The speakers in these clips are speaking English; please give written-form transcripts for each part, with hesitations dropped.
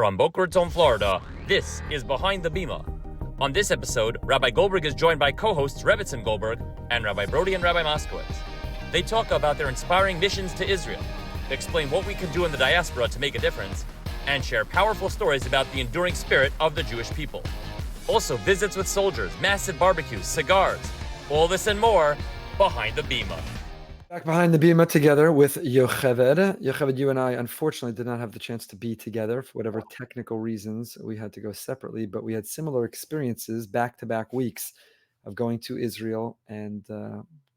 From Boca Raton, Florida, this is Behind the Bima. On this episode, Rabbi Goldberg is joined by co-hosts Rebbetzin Goldberg and Rabbi Broide and Rabbi Moskowitz. They talk about their inspiring missions to Israel, explain what we can do in the diaspora to make a difference, and share powerful stories about the enduring spirit of the Jewish people. Also, visits with soldiers, massive barbecues, cigars, all this and more, Behind the Bima. Back behind the Bima together with Yocheved. Yocheved, you and I unfortunately did not have the chance to be together for whatever technical reasons. We had to go separately, but we had similar experiences back-to-back weeks of going to Israel and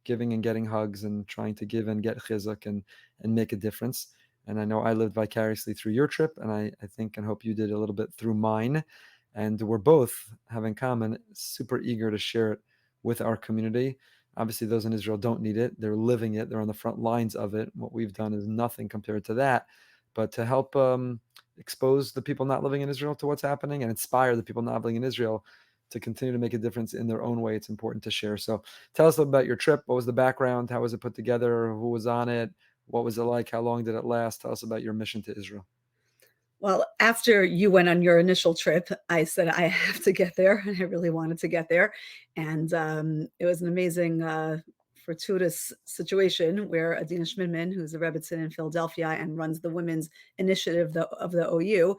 giving and getting hugs and trying to give and get chizuk and make a difference. And I know I lived vicariously through your trip, and I think and hope you did a little bit through mine. And we're both have in common super eager to share it with our community. Obviously, those in Israel don't need it. They're living it. They're on the front lines of it. What we've done is nothing compared to that. But to help expose the people not living in Israel to what's happening and inspire the people not living in Israel to continue to make a difference in their own way, it's important to share. So tell us a little about your trip. What was the background? How was it put together? Who was on it? What was it like? How long did it last? Tell us about your mission to Israel. Well, after you went on your initial trip, I said, I have to get there. And I really wanted to get there. And it was an amazing, fortuitous situation where Adina Schmidman, who's a Rebbetzin in Philadelphia and runs the women's initiative of the OU,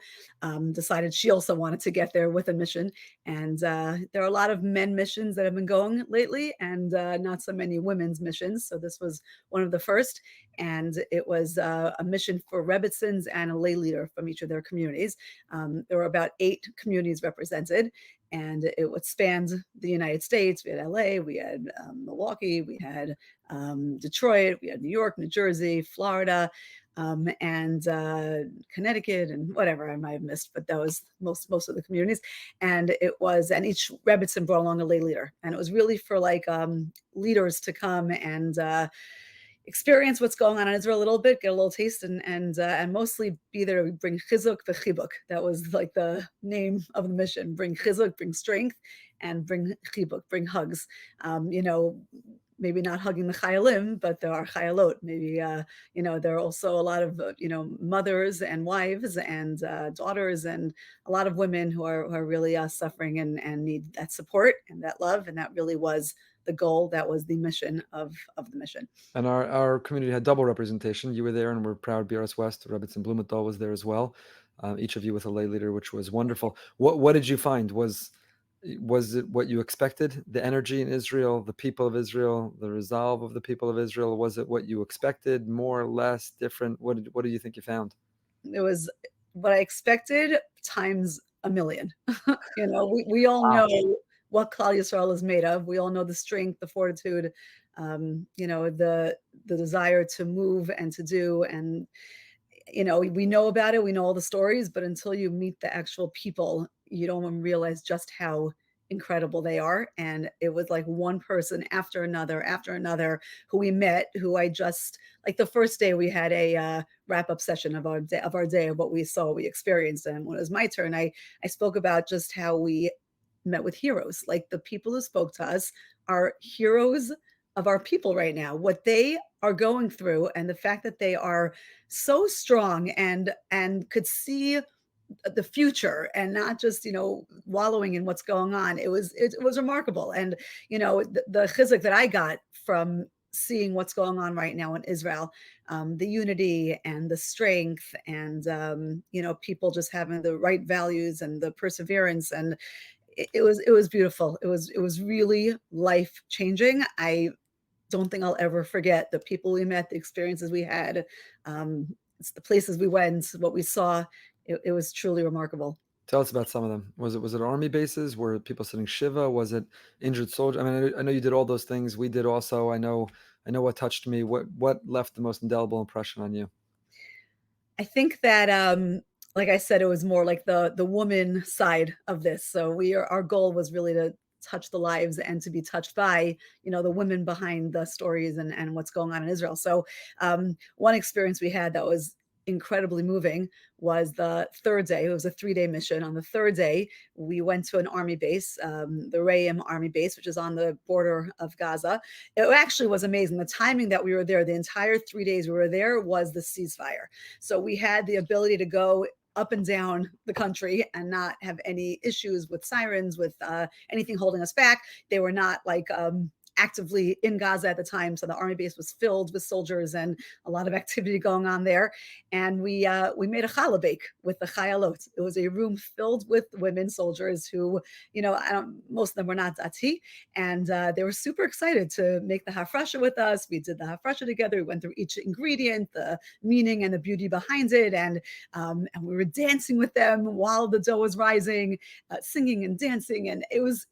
decided she also wanted to get there with a mission. And there are a lot of men missions that have been going lately and not so many women's missions. So this was one of the first. And it was a mission for Rebbetzins and a lay leader from each of their communities. There were about 8 communities represented, and it would span the United States. We had LA, we had Milwaukee, we had Detroit, we had New York, New Jersey, Florida, and Connecticut, and whatever I might have missed, but that was most of the communities. And each Rebbetzin brought along a lay leader, and it was really for leaders to come and experience what's going on in Israel a little bit, get a little taste, and mostly be there to bring chizuk v'chibuk. That was like the name of the mission: bring chizuk, bring strength, and bring chibuk, bring hugs. Maybe not hugging the chayalim, but there are chayalot. Maybe there are also a lot of mothers and wives and daughters and a lot of women who are really suffering and need that support and that love. And that really was the goal. That was the mission of the mission. And our community had double representation. You were there, and we're proud. BRS West, Rebbetzin Blumenthal was there as well. Each of you with a lay leader, which was wonderful. What did you find? Was it what you expected? The energy in Israel, the people of Israel, the resolve of the people of Israel? Was it what you expected? More, less, different? What do you think you found? It was what I expected times a million. We all know what Klal Yisrael is made of. We all know the strength, the fortitude, the desire to move and to do. And, we know about it. We know all the stories, but until you meet the actual people, you don't realize just how incredible they are. And it was like one person after another who we met, who I just, like the first day we had a wrap-up session of our day of what we saw, we experienced. And when it was my turn, I spoke about just how we met with heroes. Like the people who spoke to us are heroes of our people right now, what they are going through, and the fact that they are so strong and could see the future and not just wallowing in what's going on. It was remarkable. And the chizuk that I got from seeing what's going on right now in Israel, the unity and the strength and people just having the right values and the perseverance, and it was beautiful. It was really life changing. I don't think I'll ever forget the people we met, the experiences we had, it's the places we went, what we saw. It was truly remarkable. Tell us about some of them. Was it army bases? Were people sitting shiva? Was it injured soldiers? I mean, I know you did all those things. We did also. I know what touched me. What left the most indelible impression on you? I think that, like I said, it was more like the woman side of this. So our goal was really to touch the lives and to be touched by, the women behind the stories and what's going on in Israel. So one experience we had that was incredibly moving was the third day. It was a 3-day mission. On the third day, we went to an army base, the Re'im Army Base, which is on the border of Gaza. It actually was amazing. The timing that we were there, the entire 3 days we were there was the ceasefire. So we had the ability to go up and down the country and not have any issues with sirens, with anything holding us back. They were not like actively in Gaza at the time, so the army base was filled with soldiers and a lot of activity going on there. And we made a challah bake with the chayalot. It was a room filled with women soldiers who, most of them were not dati, and they were super excited to make the hafrasha with us. We did the hafrasha together. We went through each ingredient, the meaning and the beauty behind it, and we were dancing with them while the dough was rising, singing and dancing, and it was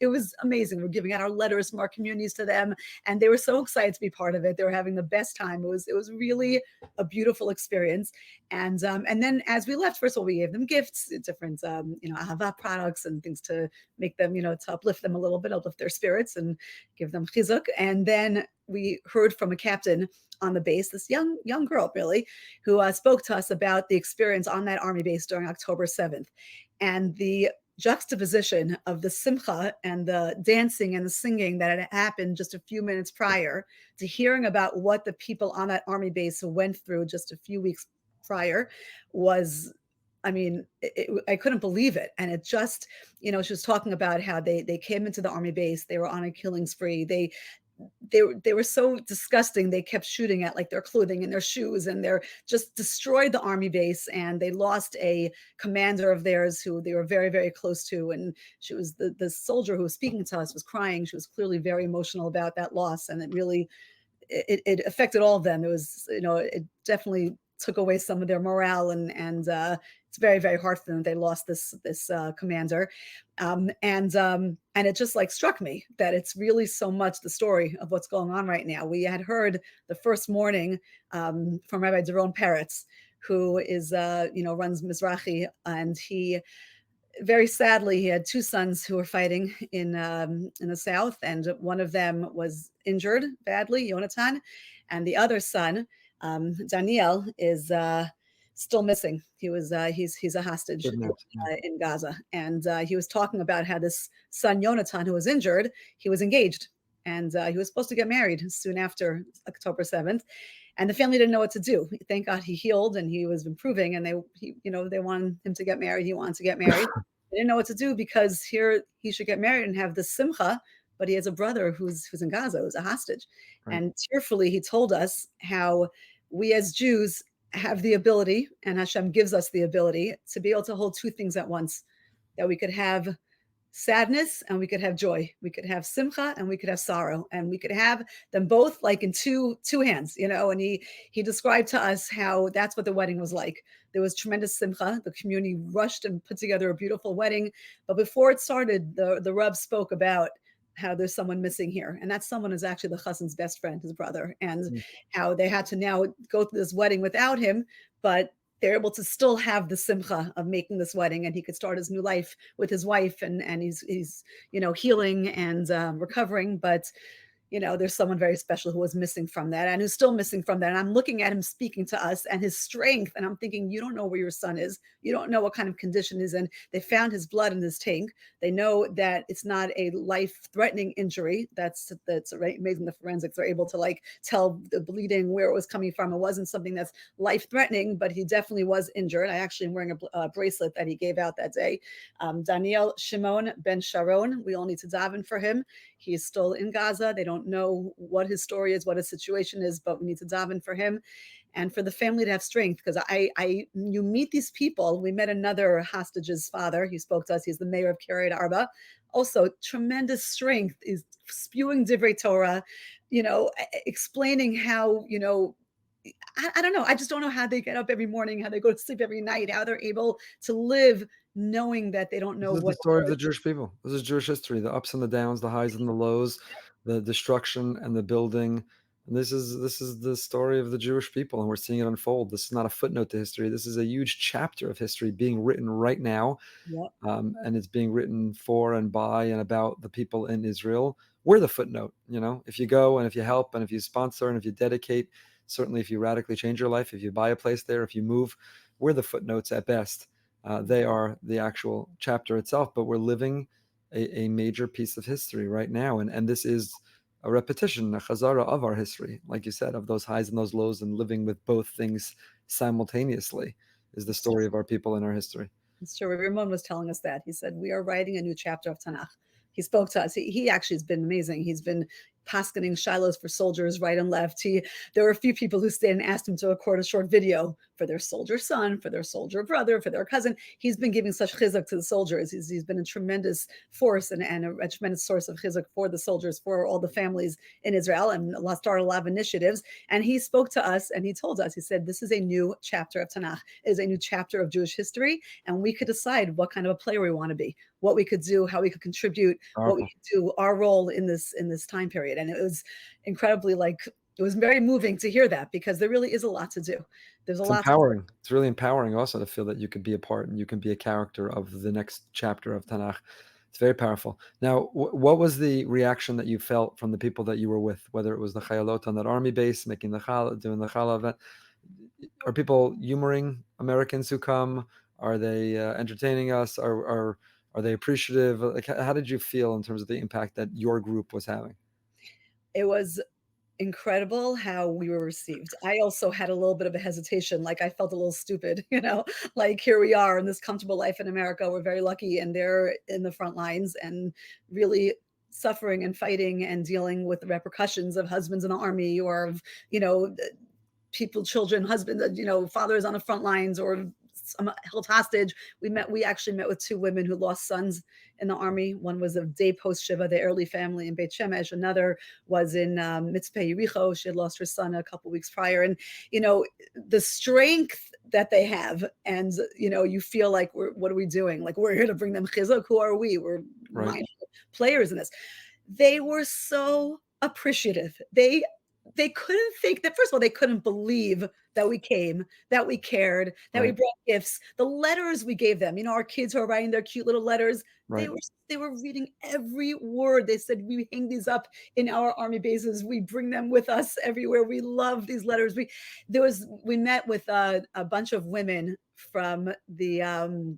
amazing. We're giving out our letters from our communities to them, and they were so excited to be part of it. They were having the best time. It was really a beautiful experience. And then as we left, first of all, we gave them gifts, different ahava products and things to make them, to uplift them a little bit, uplift their spirits and give them chizuk. And then we heard from a captain on the base, this young girl really, who spoke to us about the experience on that army base during October 7th. And the juxtaposition of the simcha and the dancing and the singing that had happened just a few minutes prior to hearing about what the people on that army base went through just a few weeks prior was, I couldn't believe it. And it just, she was talking about how they came into the army base, they were on a killing spree, they were so disgusting. They kept shooting at like their clothing and their shoes, and they're just destroyed the army base. And they lost a commander of theirs who they were very, very close to. And she was the soldier who was speaking to us was crying. She was clearly very emotional about that loss. And it really, it affected all of them. It was, it definitely took away some of their morale, and it's very, very hard for them. They lost this commander, and it just like struck me that it's really so much the story of what's going on right now. We had heard the first morning from Rabbi Doron Peretz, who is runs Mizrahi, and he very sadly he had two sons who were fighting in the south, and one of them was injured badly, Yonatan, and the other son, Daniel, is still missing. He was he's a hostage in Gaza, and he was talking about how this son Yonatan, who was injured, he was engaged, and he was supposed to get married soon after October 7th, and the family didn't know what to do. Thank God he healed and he was improving, and they wanted him to get married. He wanted to get married. They didn't know what to do because here he should get married and have the simcha, but he has a brother who's in Gaza, who's a hostage. Right. And tearfully he told us how we as Jews have the ability, and Hashem gives us the ability, to be able to hold two things at once, that we could have sadness and we could have joy. We could have simcha and we could have sorrow, and we could have them both like in two hands, and he described to us how that's what the wedding was like. There was tremendous simcha. The community rushed and put together a beautiful wedding. But before it started, the Reb spoke about how there's someone missing here. And that someone is actually the chassan's best friend, his brother, and how they had to now go through this wedding without him, but they're able to still have the simcha of making this wedding, and he could start his new life with his wife, and he's healing and recovering. But there's someone very special who was missing from that, and who's still missing from that. And I'm looking at him speaking to us and his strength, and I'm thinking, you don't know where your son is. You don't know what kind of condition he's in. They found his blood in his tank. They know that it's not a life-threatening injury. That's right, amazing. The forensics are able to tell the bleeding, where it was coming from. It wasn't something that's life-threatening, but he definitely was injured. I actually am wearing a bracelet that he gave out that day. Daniel Shimon Ben Sharon, we all need to daven for him. He is still in Gaza. They don't know what his story is, what his situation is, but we need to daven for him and for the family to have strength. Because you meet these people. We met another hostage's father. He spoke to us. He's the mayor of Kiryat Arba. Also, tremendous strength, is spewing divrei Torah, explaining how, I don't know. I just don't know how they get up every morning, how they go to sleep every night, how they're able to live knowing that they don't know what. This is the story of the Jewish people. This is Jewish history, the ups and the downs, the highs and the lows, the destruction and the building. And this is the story of the Jewish people, and we're seeing it unfold. This is not a footnote to history. This is a huge chapter of history being written right now. Yep. And it's being written for and by and about the people in Israel. We're the footnote, if you go and if you help and if you sponsor and if you dedicate, certainly if you radically change your life, if you buy a place there, if you move, we're the footnotes at best. They are the actual chapter itself, but we're living a major piece of history right now. And this is a repetition, a chazara of our history, like you said, of those highs and those lows, and living with both things simultaneously. is the story of our people in our history. It's true. Ramon was telling us that. He said, we are writing a new chapter of Tanakh. He spoke to us. He actually has been amazing. He's been paskening shilohs for soldiers right and left. There were a few people who stayed and asked him to record a short video for their soldier son, for their soldier brother, for their cousin. He's been giving such chizuk to the soldiers. He's been a tremendous force and a tremendous source of chizuk for the soldiers, for all the families in Israel, and started a lot of initiatives. And he spoke to us and he told us, he said, this is a new chapter of Tanakh. It is a new chapter of Jewish history. And we could decide what kind of a player we want to be, what we could do, how we could contribute, what we could do, our role in this time period. And it was incredibly, it was very moving to hear that, because there really is a lot to do. There's a lot. Empowering. It's really empowering also to feel that you could be a part and you can be a character of the next chapter of Tanakh. It's very powerful. Now, what was the reaction that you felt from the people that you were with, whether it was the Chayalot on that army base, making the Chala, doing the Chala event? Are people humoring Americans who come? Are they entertaining us? Are they appreciative? Like, how did you feel in terms of the impact that your group was having? It was incredible how we were received. I also had a little bit of a hesitation. I felt a little stupid, here we are in this comfortable life in America. We're very lucky, and they're in the front lines and really suffering and fighting and dealing with the repercussions of husbands in the army, or of, people, children, husbands, fathers on the front lines, or held hostage. We actually met with two women who lost sons in the army. One was a day post Shiva, the early family in Beit Shemesh. Another was in Mitzpeh Yericho. She had lost her son a couple weeks prior. And, the strength that they have, and, you feel like, what are we doing? We're here to bring them chizuk. Who are we? We're minor players in this. They were so appreciative. They couldn't think that, first of all, they couldn't believe that we came, that we cared, that we brought gifts. The letters we gave them, our kids who are writing their cute little letters, they were reading every word. They said, we hang these up in our army bases. We bring them with us everywhere. We love these letters. We met with a bunch of women from the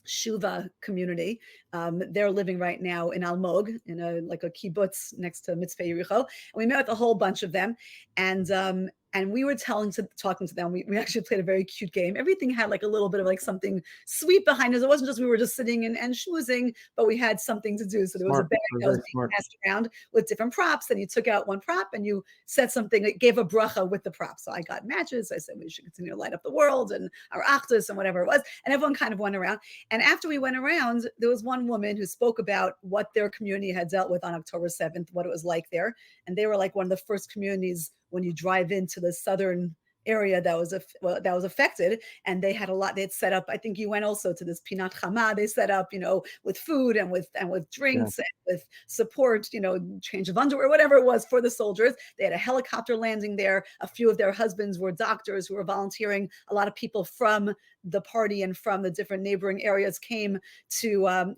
Shuva community. They're living right now in Almog, in a kibbutz next to Mitzpeh Yericho. And we met with a whole bunch of them, and we were talking to them. We actually played a very cute game. Everything had a little bit of something sweet behind us. It wasn't just we were just sitting and schmoozing, but we had something to do. So there was a bag that was being passed around with different props, and you took out one prop and you said something that gave a bracha with the prop. So I got matches. I said we should continue to light up the world, and our achdus and whatever it was. And everyone kind of went around. And after we went around, there was one woman who spoke about what their community had dealt with on October 7th, what it was like there. And they were one of the first communities when you drive into the southern area that was affected, and they had a lot. They had set up. I think you went also to this Pinat Chama. They set up, with food and with drinks and with support, change of underwear, whatever it was for the soldiers. They had a helicopter landing there. A few of their husbands were doctors who were volunteering. A lot of people from the party and from the different neighboring areas came to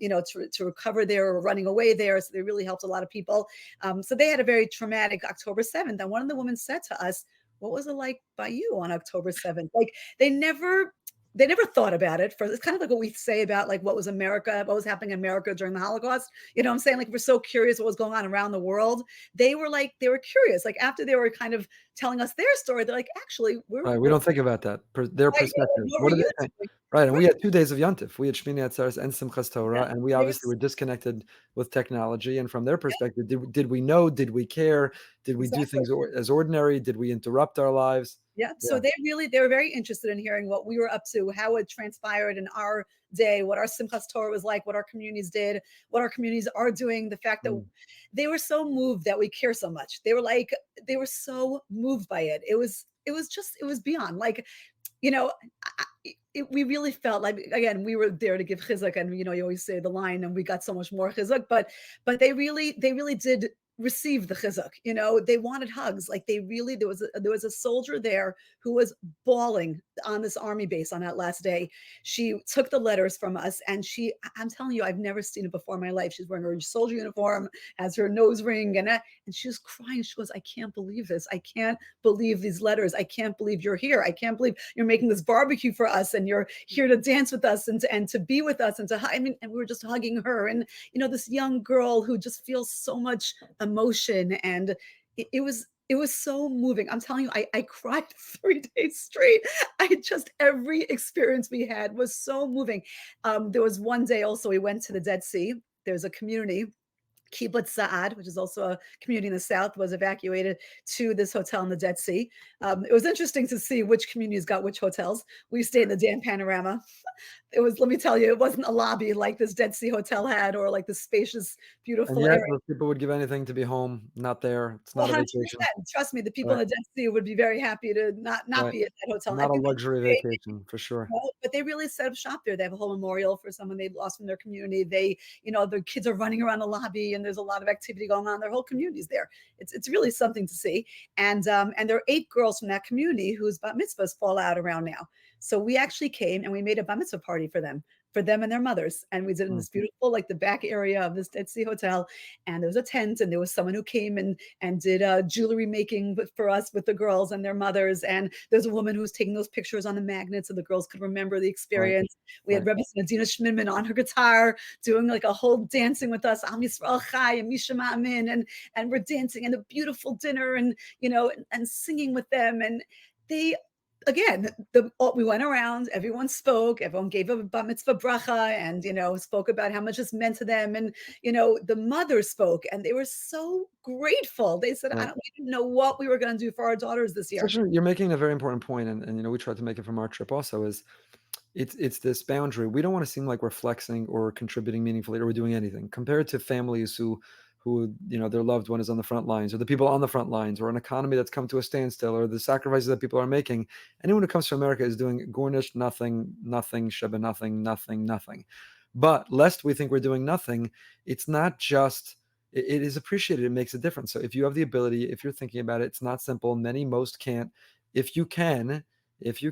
recover there or running away there. So they really helped a lot of people. So they had a very traumatic October 7th. And one of the women said to us, what was it like by you on October 7th? They never thought about it. It's kind of like what we say about what was happening in America during the Holocaust. You know what I'm saying? We're so curious what was going on around the world. They were curious. After they were kind of telling us their story, they're actually, we don't think about that. Their perspective. What do they think? Right. And we had 2 days of Yontif. We had Shmini Atzeres and Simchas Torah, and we obviously were disconnected with technology. And from their perspective, did we know? Did we care? Did we do things as ordinary? Did we interrupt our lives? Yeah. So they were very interested in hearing what we were up to, how it transpired in our day, what our Simchas Torah was like, what our communities did, what our communities are doing. The fact that they were so moved that we care so much. They were so moved by it. It was beyond we really felt again, we were there to give chizuk, and you always say the line, and we got so much more chizuk, but they really did receive the chizuk. They wanted hugs. There was a soldier there who was bawling on this army base on that last day. She took the letters from us, and I'm telling you, I've never seen it before in my life. She's wearing her soldier uniform, has her nose ring, and she was crying. She goes, I can't believe this. I can't believe these letters. I can't believe you're here. I can't believe you're making this barbecue for us, and you're here to dance with us and to be with us, and and we were just hugging her, and this young girl who just feels so much emotion, and it was It was so moving. I'm telling you, I cried 3 days straight. Every experience we had was so moving. There was one day also we went to the Dead Sea. There's a community, Kibbutz Sa'ad, which is also a community in the south, was evacuated to this hotel in the Dead Sea. It was interesting to see which communities got which hotels. We stayed in the Dan Panorama. It was, let me tell you, it wasn't a lobby like this Dead Sea Hotel had, or like the spacious, And beautiful yet, area. those people would give anything to be home, not there. It's not a vacation. 100%. Trust me, the people in Right, the Dead Sea would be very happy to not right. be at that hotel. I Not a think they luxury stayed, vacation for sure. but they really set up shop there. They have a whole memorial for someone they lost from their community. The kids are running around the lobby, and there's a lot of activity going on. Their whole community's there. It's really something to see. And there are 8 girls from that community whose bat mitzvahs fall out around now. So we actually came and we made a bat mitzvah party for them and their mothers. And we did in Mm. this beautiful, like the back area of this Dead Sea Hotel. And there was a tent, and there was someone who came and did jewelry making for us with the girls and their mothers. And there's a woman who was taking those pictures on the magnet so the girls could remember the Right, experience. We had right. Rebbetzin Adina Schmidman on her guitar doing like a whole dancing with us, Am Yisrael Chai and Misha Ma'amin, and we're dancing, and a beautiful dinner, and singing with them. And they, again, we went around, everyone spoke, everyone gave a bar mitzvah bracha, and spoke about how much this meant to them. And the mother spoke, and they were so grateful. They said, Right. we didn't know what we were going to do for our daughters this year. You're making a very important point, and we tried to make it from our trip also, is it's this boundary. We don't want to seem like we're flexing or contributing meaningfully, or we're doing anything compared to families who their loved one is on the front lines, or the people on the front lines, or an economy that's come to a standstill, or the sacrifices that people are making. Anyone who comes to America is doing gornish, nothing, nothing, sheba, nothing, nothing, nothing. But lest we think we're doing nothing, it's not just, it is appreciated. It makes a difference. So if you have the ability, if you're thinking about it, it's not simple. Most can't. If you can, if you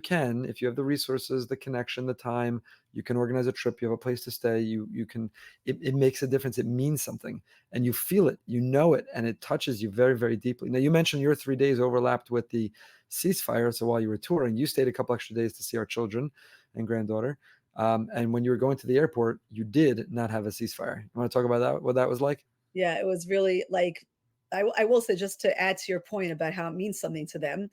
have the resources, the connection, the time, you can organize a trip, you have a place to stay, you can, it makes a difference. It means something, and you feel it, you know it, and it touches you very, very deeply. Now, you mentioned your 3 days overlapped with the ceasefire. So while you were touring, you stayed a couple extra days to see our children and granddaughter. And when you were going to the airport, you did not have a ceasefire. You want to talk about that, what that was like? Yeah, it was really like, I will say, just to add to your point about how it means something to them,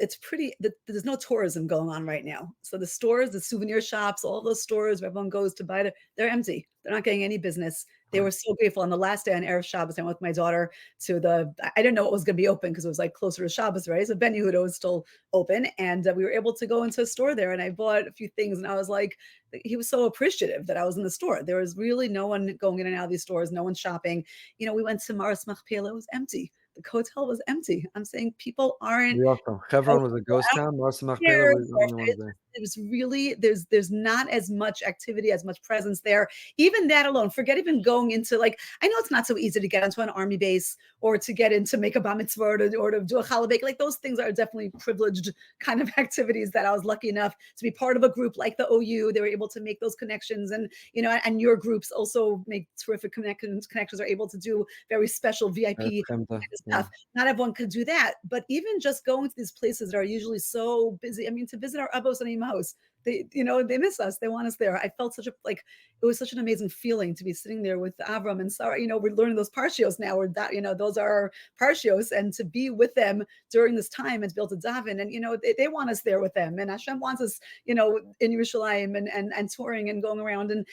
there's no tourism going on right now. So the stores, the souvenir shops, all those stores where everyone goes to buy they're empty. They're not getting any business. They were so grateful. On the last day on Erev Shabbos, I went with my daughter I didn't know what was going to be open because it was like closer to Shabbos, right? So Ben Yehuda was still open, and we were able to go into a store there, and I bought a few things, and I was like, he was so appreciative that I was in the store. There was really no one going in and out of these stores, no one shopping. We went to Maris Machpelah, it was empty. The hotel was empty. I'm saying people aren't We also, Hebron was a ghost town. Marsa Machpelah cares, was the or only ones there. it was really, there's not as much activity, as much presence there. Even that alone, forget even going into, like, I know it's not so easy to get into an army base or to get into make a bar mitzvah or to do a challah bake. Like, those things are definitely privileged kind of activities that I was lucky enough to be part of a group like the OU. They were able to make those connections, and and your groups also make terrific connections, are able to do very special VIP kind of stuff. Not everyone could do that, but even just going to these places that are usually so busy. I mean, to visit our abos and imahos, they miss us. They want us there. I felt it was such an amazing feeling to be sitting there with Avram and Sarah. We're learning those parshios now, or that, those are our parshios, and to be with them during this time and to be able to daven, and they want us there with them, and Hashem wants us, in Yerushalayim and touring and going around and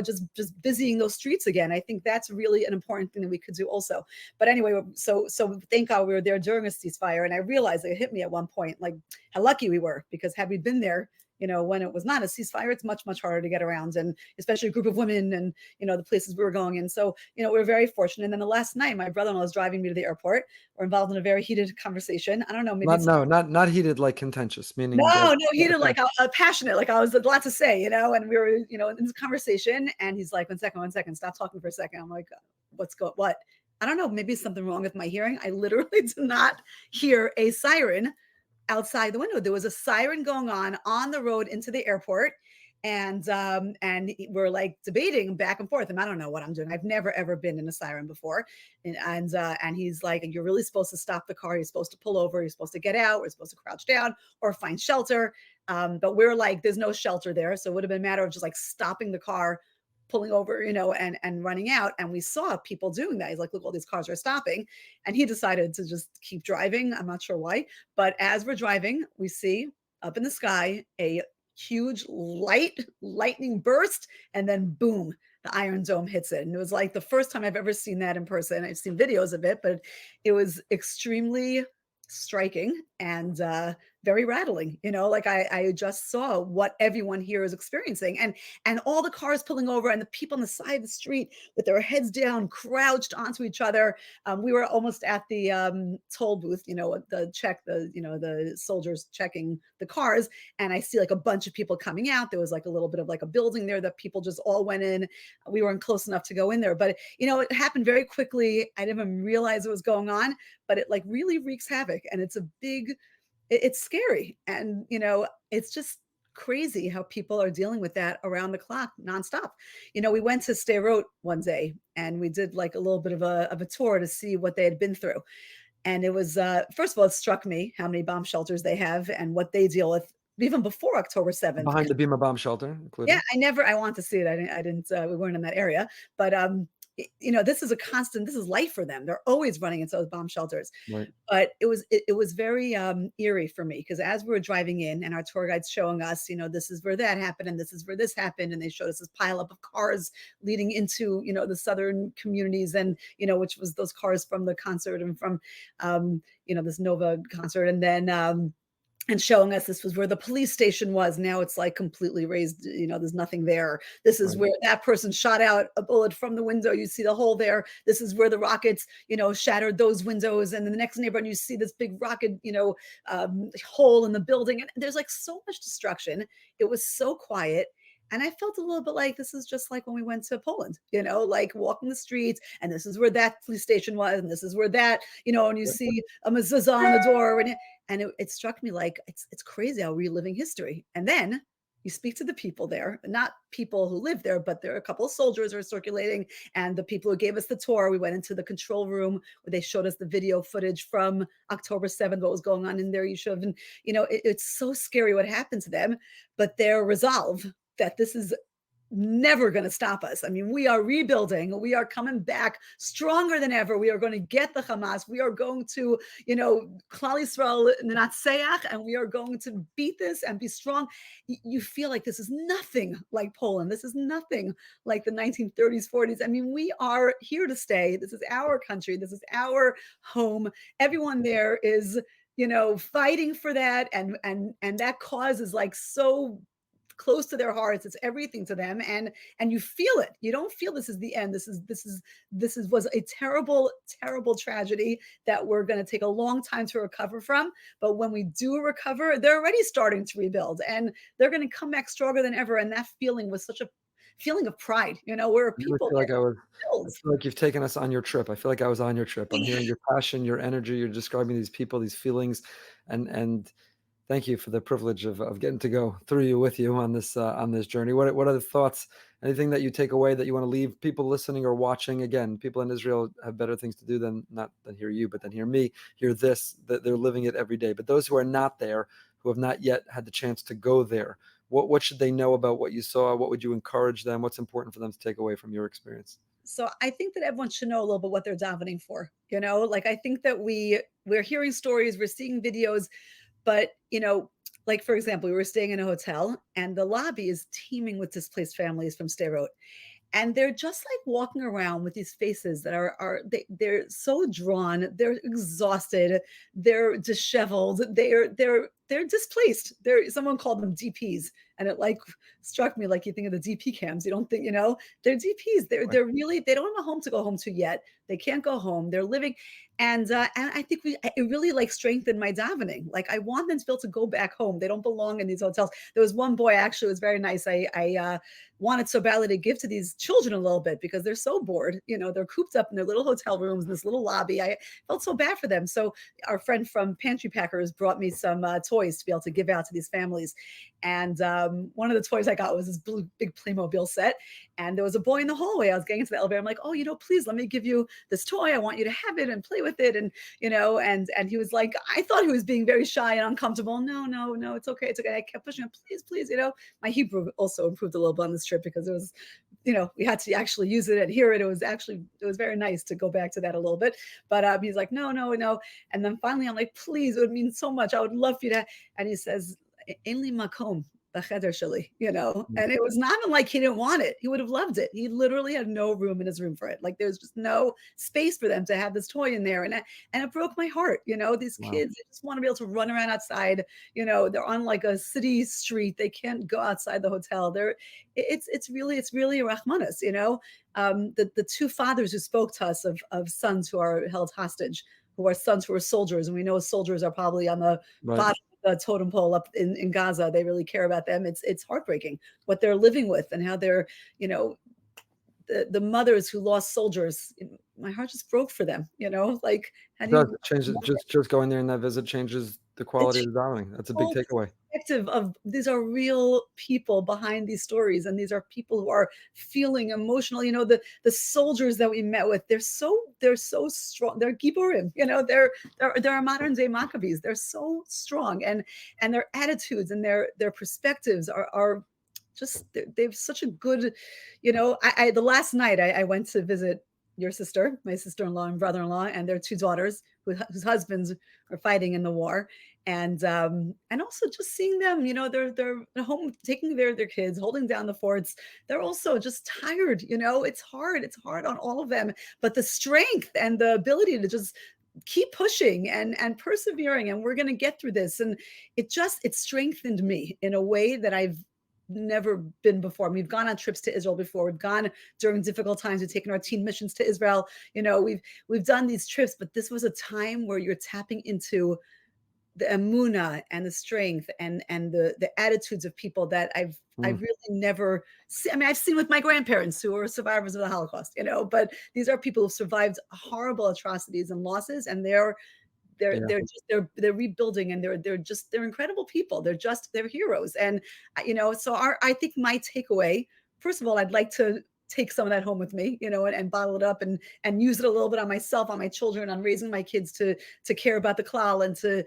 just busying those streets again. I think that's really an important thing that we could do also. But anyway, so thank God we were there during a ceasefire, and I realized it hit me at one point, like, how lucky we were, because had we been there, when it was not a ceasefire, it's much, much harder to get around, and especially a group of women and, the places we were going in. So, we were very fortunate. And then the last night, my brother-in-law was driving me to the airport. We're involved in a very heated conversation. I don't know, maybe not heated, like contentious, meaning no, heated, like passionate, like I was a lot to say, and we were, in this conversation, and he's like, one second, stop talking for a second. I'm like, what? I don't know, maybe it's something wrong with my hearing. I literally did not hear a siren outside the window. There was a siren going on the road into the airport. And we're like debating back and forth. And I don't know what I'm doing. I've never, ever been in a siren before. And he's like, you're really supposed to stop the car. You're supposed to pull over. You're supposed to get out. We're supposed to crouch down or find shelter. But we're like, there's no shelter there. So it would have been a matter of just like stopping the car, pulling over, and running out. And we saw people doing that. He's like, look, all these cars are stopping. And he decided to just keep driving. I'm not sure why. But as we're driving, we see up in the sky a huge lightning burst, and then boom, the Iron Dome hits it. And it was like the first time I've ever seen that in person. I've seen videos of it, but it was extremely striking and very rattling. Like I just saw what everyone here is experiencing, and all the cars pulling over, and the people on the side of the street with their heads down, crouched onto each other. We were almost at the toll booth, the soldiers checking the cars, and I see like a bunch of people coming out. There was like a little bit of like a building there that people just all went in. We weren't close enough to go in there, but it happened very quickly. I didn't even realize it was going on, but it like really wreaks havoc, and it's scary. And, it's just crazy how people are dealing with that around the clock nonstop. We went to Sderot one day, and we did like a little bit of a tour to see what they had been through. And it was, first of all, it struck me how many bomb shelters they have and what they deal with even before October 7th. Behind the Bima bomb shelter, including. Yeah, I want to see it. I didn't, we weren't in that area, but, this is this is life for them. They're always running into those bomb shelters. Right. But it was very eerie for me, because as we were driving in and our tour guide's showing us, this is where that happened and this is where this happened. And they showed us this pileup of cars leading into, the southern communities, and, which was those cars from the concert and from, this Nova concert. And then, and showing us this was where the police station was. Now it's like completely raised, there's nothing there. This is where that person shot out a bullet from the window. You see the hole there. This is where the rockets, shattered those windows. And in the next neighborhood, you see this big rocket, hole in the building. And there's like so much destruction. It was so quiet. And I felt a little bit like this is just like when we went to Poland, like walking the streets, and this is where that police station was, and this is where that, and you see a mezuzah on the door, and it struck me like it's crazy how we're reliving history. And then you speak to the people there, not people who live there, but there are a couple of soldiers who are circulating, and the people who gave us the tour. We went into the control room where they showed us the video footage from October 7th, what was going on in their yeshuv, and it's so scary what happened to them, but their resolve that this is never going to stop us. I mean, we are rebuilding. We are coming back stronger than ever. We are going to get the Hamas. We are going to, Klal Yisrael Natseach, and we are going to beat this and be strong. You feel like this is nothing like Poland. This is nothing like the 1930s, 40s. I mean, we are here to stay. This is our country. This is our home. Everyone there is, fighting for that. And that cause is like so close to their hearts. It's everything to them, and you feel it. You don't feel this is the end. This was a terrible tragedy that we're going to take a long time to recover from. But when we do recover, they're already starting to rebuild, and they're going to come back stronger than ever. And that feeling was such a feeling of pride. We're people. I feel like you've taken us on your trip. I feel like I was on your trip. I'm hearing your passion, your energy. You're describing these people, these feelings, and thank you for the privilege of getting to go through with you on this journey. What are the thoughts? Anything that you take away that you want to leave people listening or watching? Again, people in Israel have better things to do than hear you, but then hear me, hear this, that they're living it every day. But those who are not there, who have not yet had the chance to go there, what should they know about what you saw? What would you encourage them? What's important for them to take away from your experience? So I think that everyone should know a little bit what they're davening for. Like I think that we're hearing stories, we're seeing videos. But, like, for example, we were staying in a hotel, and the lobby is teeming with displaced families from Sderot. And they're just like walking around with these faces that they're so drawn, they're exhausted, they're disheveled, they're displaced. Someone called them DPs, and it like struck me like you think of the DP camps. You don't think, they're DPs. They're really, they don't have a home to go home to yet. They can't go home. They're living. And I think it really like strengthened my davening. Like I want them to be able to go back home. They don't belong in these hotels. There was one boy, actually, it was very nice. I wanted so badly to give to these children a little bit because they're so bored. They're cooped up in their little hotel rooms in this little lobby. I felt so bad for them. So our friend from Pantry Packers brought me some toys to be able to give out to these families. And one of the toys I I got was this big Playmobil set. And there was a boy in the hallway. I was getting into the elevator. I'm like, oh, please let me give you this toy. I want you to have it and play with it. And, and he was like, I thought he was being very shy and uncomfortable. No, it's okay. It's okay. I kept pushing him, please. My Hebrew also improved a little bit on this trip because it was, we had to actually use it and hear it. It was very nice to go back to that a little bit. But he's like, no. And then finally I'm like, please, it would mean so much. I would love for you to. And he says, Ainli makom. And it was not even like he didn't want it. He would have loved it. He literally had no room in his room for it. Like there's just no space for them to have this toy in there. And it broke my heart. These kids, they just want to be able to run around outside. They're on like a city street. They can't go outside the hotel. It's really Rahmanas, the two fathers who spoke to us of sons who are held hostage, who are sons who are soldiers. And we know soldiers are probably on the bottom totem pole up in Gaza. They really care about them. It's heartbreaking what they're living with and how they're, the mothers who lost soldiers. My heart just broke for them. Like how do you change it? Just going there in that visit changes the quality of the davening. That's a big takeaway. Of these are real people behind these stories, and these are people who are feeling emotional. The soldiers that we met with, they're so strong. They're giborim. They're modern day Maccabees. They're so strong, and their attitudes and their perspectives are just, they have such a good. The last night I went to visit your sister, my sister-in-law and brother-in-law, and their two daughters whose husbands are fighting in the war. And also just seeing them, they're home taking their kids, holding down the forts. They're also just tired, it's hard on all of them, but the strength and the ability to just keep pushing and persevering, and we're going to get through this. And it strengthened me in a way that I've never been before. We've gone on trips to Israel before. We've gone during difficult times. We've taken our teen missions to Israel. We've done these trips, but this was a time where you're tapping into the emunah and the strength and the attitudes of people that I've really never seen. I mean, I've seen with my grandparents who were survivors of the Holocaust, but these are people who survived horrible atrocities and losses, and they're rebuilding, and they're incredible people. They're heroes. And so I think my takeaway, first of all, I'd like to take some of that home with me, and bottle it up and use it a little bit on myself, on my children, on raising my kids to care about the klal and to,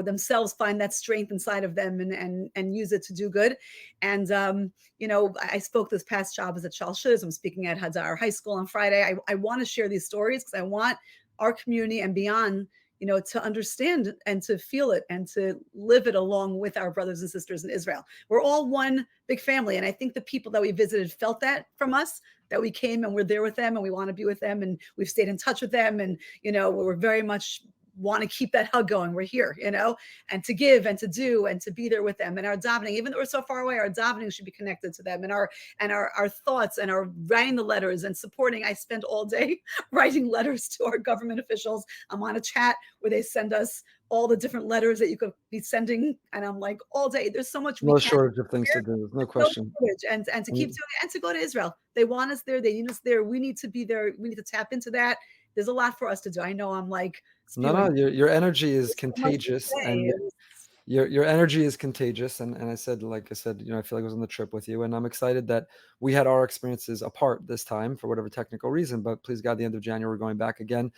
themselves find that strength inside of them and use it to do good. And, I spoke this past Shabbos at Shal Shiz. I'm speaking at Hadar High School on Friday. I want to share these stories because I want our community and beyond, to understand and to feel it and to live it along with our brothers and sisters in Israel. We're all one big family. And I think the people that we visited felt that from us, that we came and we're there with them and we want to be with them and we've stayed in touch with them. And, we're very much want to keep that hug going. We're here, and to give and to do and to be there with them. And our davening, even though we're so far away, our davening should be connected to them, and our thoughts and our writing the letters and supporting. I spend all day writing letters to our government officials. I'm on a chat where they send us all the different letters that you could be sending. And I'm like, all day, there's so much. No shortage of things to do. No question. And to keep doing it and to go to Israel. They want us there. They need us there. We need to be there. We need to tap into that. There's a lot for us to do. I know I'm like, no, your energy is contagious, and your energy is contagious. And I said, I feel like I was on the trip with you, and I'm excited that we had our experiences apart this time for whatever technical reason, but please God, the end of January, we're going back again,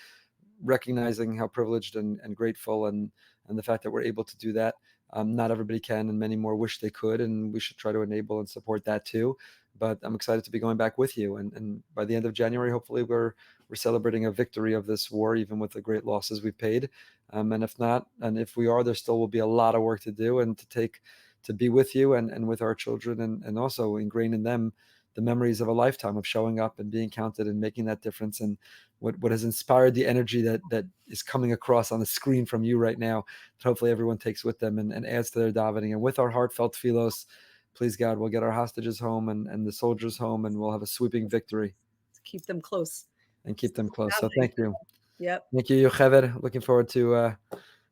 recognizing how privileged and grateful and the fact that we're able to do that. Not everybody can, and many more wish they could, and we should try to enable and support that too. But I'm excited to be going back with you. And by the end of January, hopefully we're celebrating a victory of this war, even with the great losses we've paid. And if not, and if we are, there still will be a lot of work to do and to be with you and with our children and also ingrain in them the memories of a lifetime of showing up and being counted and making that difference. And what has inspired the energy that is coming across on the screen from you right now, that hopefully everyone takes with them and adds to their davening. And with our heartfelt philos, please God, we'll get our hostages home and the soldiers home, and we'll have a sweeping victory. Keep them close. And keep them close. So thank you. Yep. Thank you, Yocheved. Looking forward to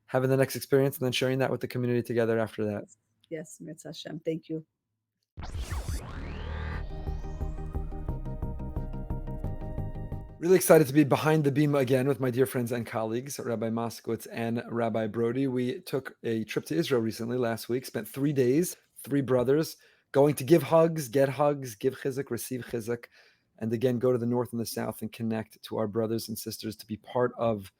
having the next experience and then sharing that with the community together after that. Yes, Mitzvah Hashem. Thank you. Really excited to be behind the Bima again with my dear friends and colleagues, Rabbi Moskowitz and Rabbi Broide. We took a trip to Israel recently, last week, spent 3 days, 3 brothers going to give hugs, get hugs, give chizuk, receive chizuk, and again, go to the north and the south and connect to our brothers and sisters to be part of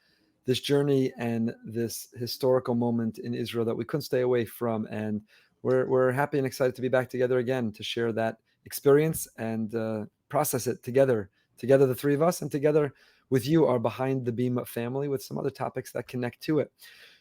this journey and this historical moment in Israel that we couldn't stay away from. And we're happy and excited to be back together again to share that experience and process it together, the three of us, and together with you, our Behind the Bima family, with some other topics that connect to it.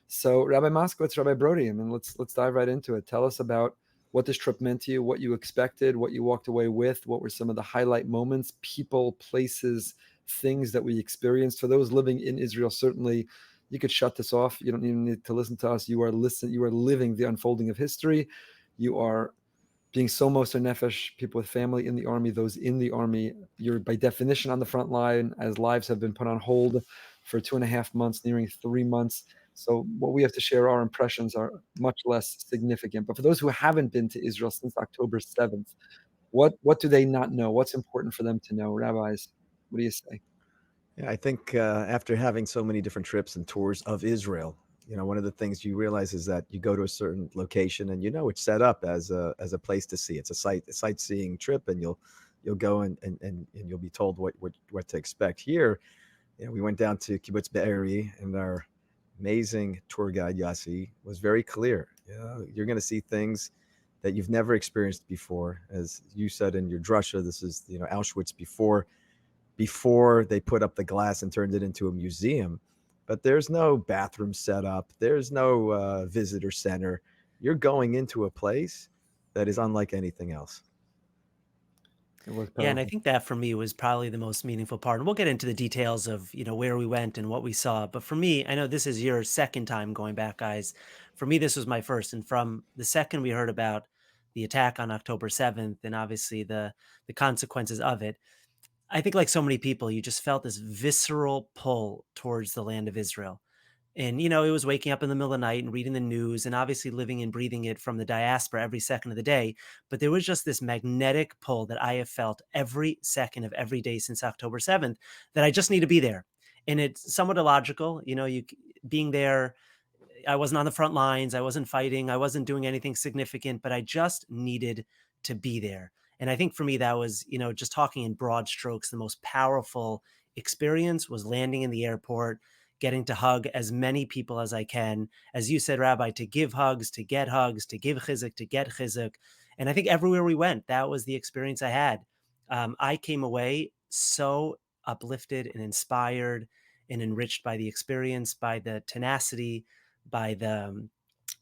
So, Rabbi Moskowitz, Rabbi Broide, I mean, let's dive right into it. Tell us about what this trip meant to you, what you expected, what you walked away with, what were some of the highlight moments, people, places, things that we experienced. For those living in Israel, certainly you could shut this off. You don't even need to listen to us. You are living the unfolding of history. You are being so moser nefesh, people with family in the army, those in the army. You're by definition on the front line, as lives have been put on hold for 2.5 months, nearing 3 months. So what we have to share, our impressions are much less significant. But for those who haven't been to Israel since October 7th, what do they not know? What's important for them to know? Rabbis, what do you say? Yeah, I think after having so many different trips and tours of Israel, one of the things you realize is that you go to a certain location and it's set up as a place to see. It's a sightseeing trip, and you'll go and you'll be told what to expect. Here, we went down to Kibbutz Be'eri, and our amazing tour guide Yassi was very clear. You're going to see things that you've never experienced before. As you said in your drasha, this is Auschwitz before they put up the glass and turned it into a museum. But there's no bathroom set up. There's no visitor center. You're going into a place that is unlike anything else. Yeah, and I think that for me was probably the most meaningful part. And we'll get into the details of, where we went and what we saw. But for me, I know this is your second time going back, guys. For me, this was my first. And from the second we heard about the attack on October 7th and obviously the consequences of it, I think like so many people, you just felt this visceral pull towards the land of Israel. And, it was waking up in the middle of the night and reading the news and obviously living and breathing it from the diaspora every second of the day. But there was just this magnetic pull that I have felt every second of every day since October 7th that I just need to be there. And it's somewhat illogical, you being there. I wasn't on the front lines. I wasn't fighting. I wasn't doing anything significant, but I just needed to be there. And I think for me, that was, just talking in broad strokes, the most powerful experience was landing in the airport, getting to hug as many people as I can. As you said, Rabbi, to give hugs, to get hugs, to give chizuk, to get chizuk. And I think everywhere we went, that was the experience I had. I came away so uplifted and inspired and enriched by the experience, by the tenacity, by the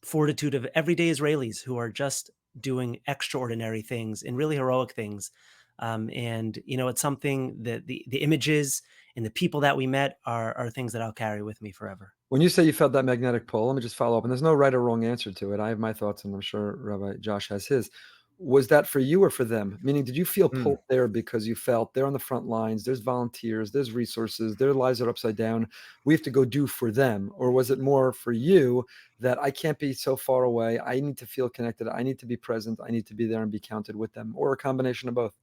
fortitude of everyday Israelis who are just doing extraordinary things and really heroic things. And, it's something that the images and the people that we met are things that I'll carry with me forever. When you say you felt that magnetic pull, let me just follow up. And there's no right or wrong answer to it. I have my thoughts, and I'm sure Rabbi Josh has his. Was that for you or for them? Meaning, did you feel pulled there because you felt they're on the front lines, there's volunteers, there's resources, their lives are upside down, we have to go do for them? Or was it more for you that I can't be so far away, I need to feel connected, I need to be present, I need to be there and be counted with them, or a combination of both?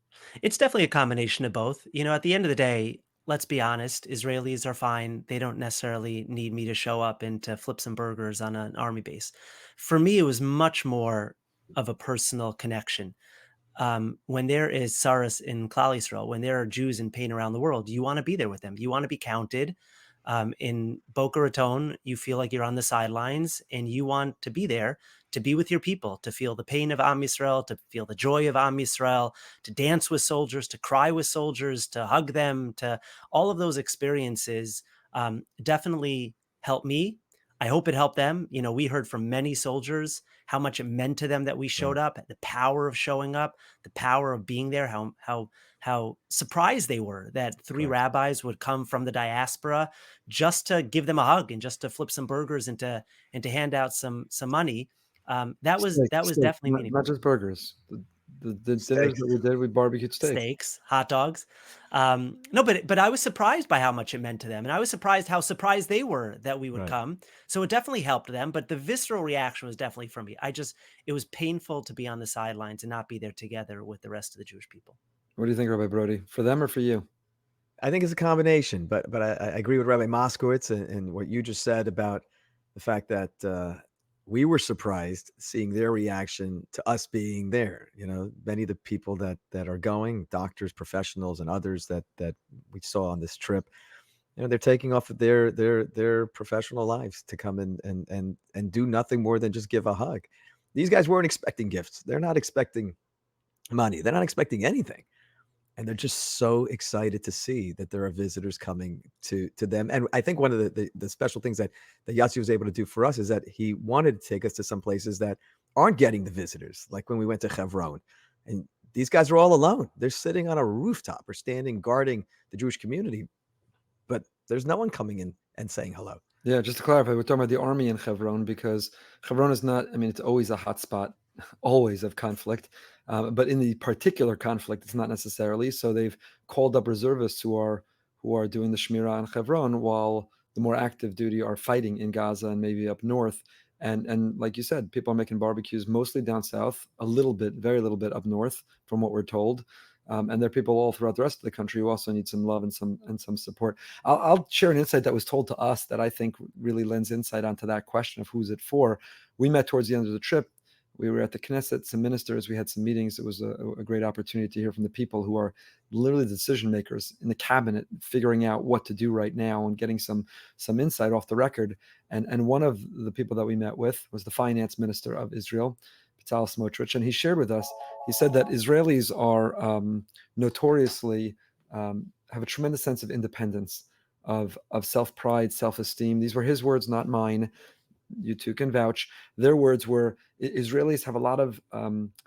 It's definitely a combination of both. At the end of the day, let's be honest, Israelis are fine. They don't necessarily need me to show up and to flip some burgers on an army base. For me, it was much more of a personal connection. When there is Saras in Klal Yisrael, when there are Jews in pain around the world, you want to be there with them. You want to be counted. In Boca Raton, you feel like you're on the sidelines and you want to be there to be with your people, to feel the pain of Am Yisrael, to feel the joy of Am Yisrael, to dance with soldiers, to cry with soldiers, to hug them, to all of those experiences definitely helped me. I hope it helped them. We heard from many soldiers how much it meant to them that we showed up, the power of showing up, the power of being there, how surprised they were that three rabbis would come from the diaspora just to give them a hug and just to flip some burgers and to hand out some money. That was definitely meaningful. Not just burgers. The dinners that we did with barbecued steaks, hot dogs. No, but I was surprised by how much it meant to them. And I was surprised how surprised they were that we would come. So it definitely helped them. But the visceral reaction was definitely from me. It was painful to be on the sidelines and not be there together with the rest of the Jewish people. What do you think, Rabbi Broide? For them or for you? I think it's a combination, but I agree with Rabbi Moskowitz and what you just said about the fact that we were surprised seeing their reaction to us being there. Many of the people that are going, doctors, professionals, and others that we saw on this trip, they're taking off of their professional lives to come and do nothing more than just give a hug. These guys weren't expecting gifts. They're not expecting money. They're not expecting anything. And they're just so excited to see that there are visitors coming to them. And I think one of the special things that Yossi was able to do for us is that he wanted to take us to some places that aren't getting the visitors, like when we went to Hebron. And these guys are all alone. They're sitting on a rooftop or standing guarding the Jewish community, but there's no one coming in and saying hello. Yeah, just to clarify, we're talking about the army in Hebron, because Hebron is not, it's always a hot spot, always of conflict. But in the particular conflict, it's not necessarily. So they've called up reservists who are doing the Shmirah in Hebron, while the more active duty are fighting in Gaza and maybe up north. And like you said, people are making barbecues mostly down south, a little bit, very little bit up north, from what we're told. And there are people all throughout the rest of the country who also need some love and some support. I'll share an insight that was told to us that I think really lends insight onto that question of who's it for. We met towards the end of the trip. We were at the Knesset, some ministers. We had some meetings. It was a great opportunity to hear from the people who are literally the decision makers in the cabinet, figuring out what to do right now and getting some insight off the record. And one of the people that we met with was the finance minister of Israel, Bezalel Smotrich, and he shared with us. He said that Israelis are notoriously have a tremendous sense of independence, of self-pride, self-esteem. These were his words, not mine. You two can vouch. Their words were, Israelis have a lot of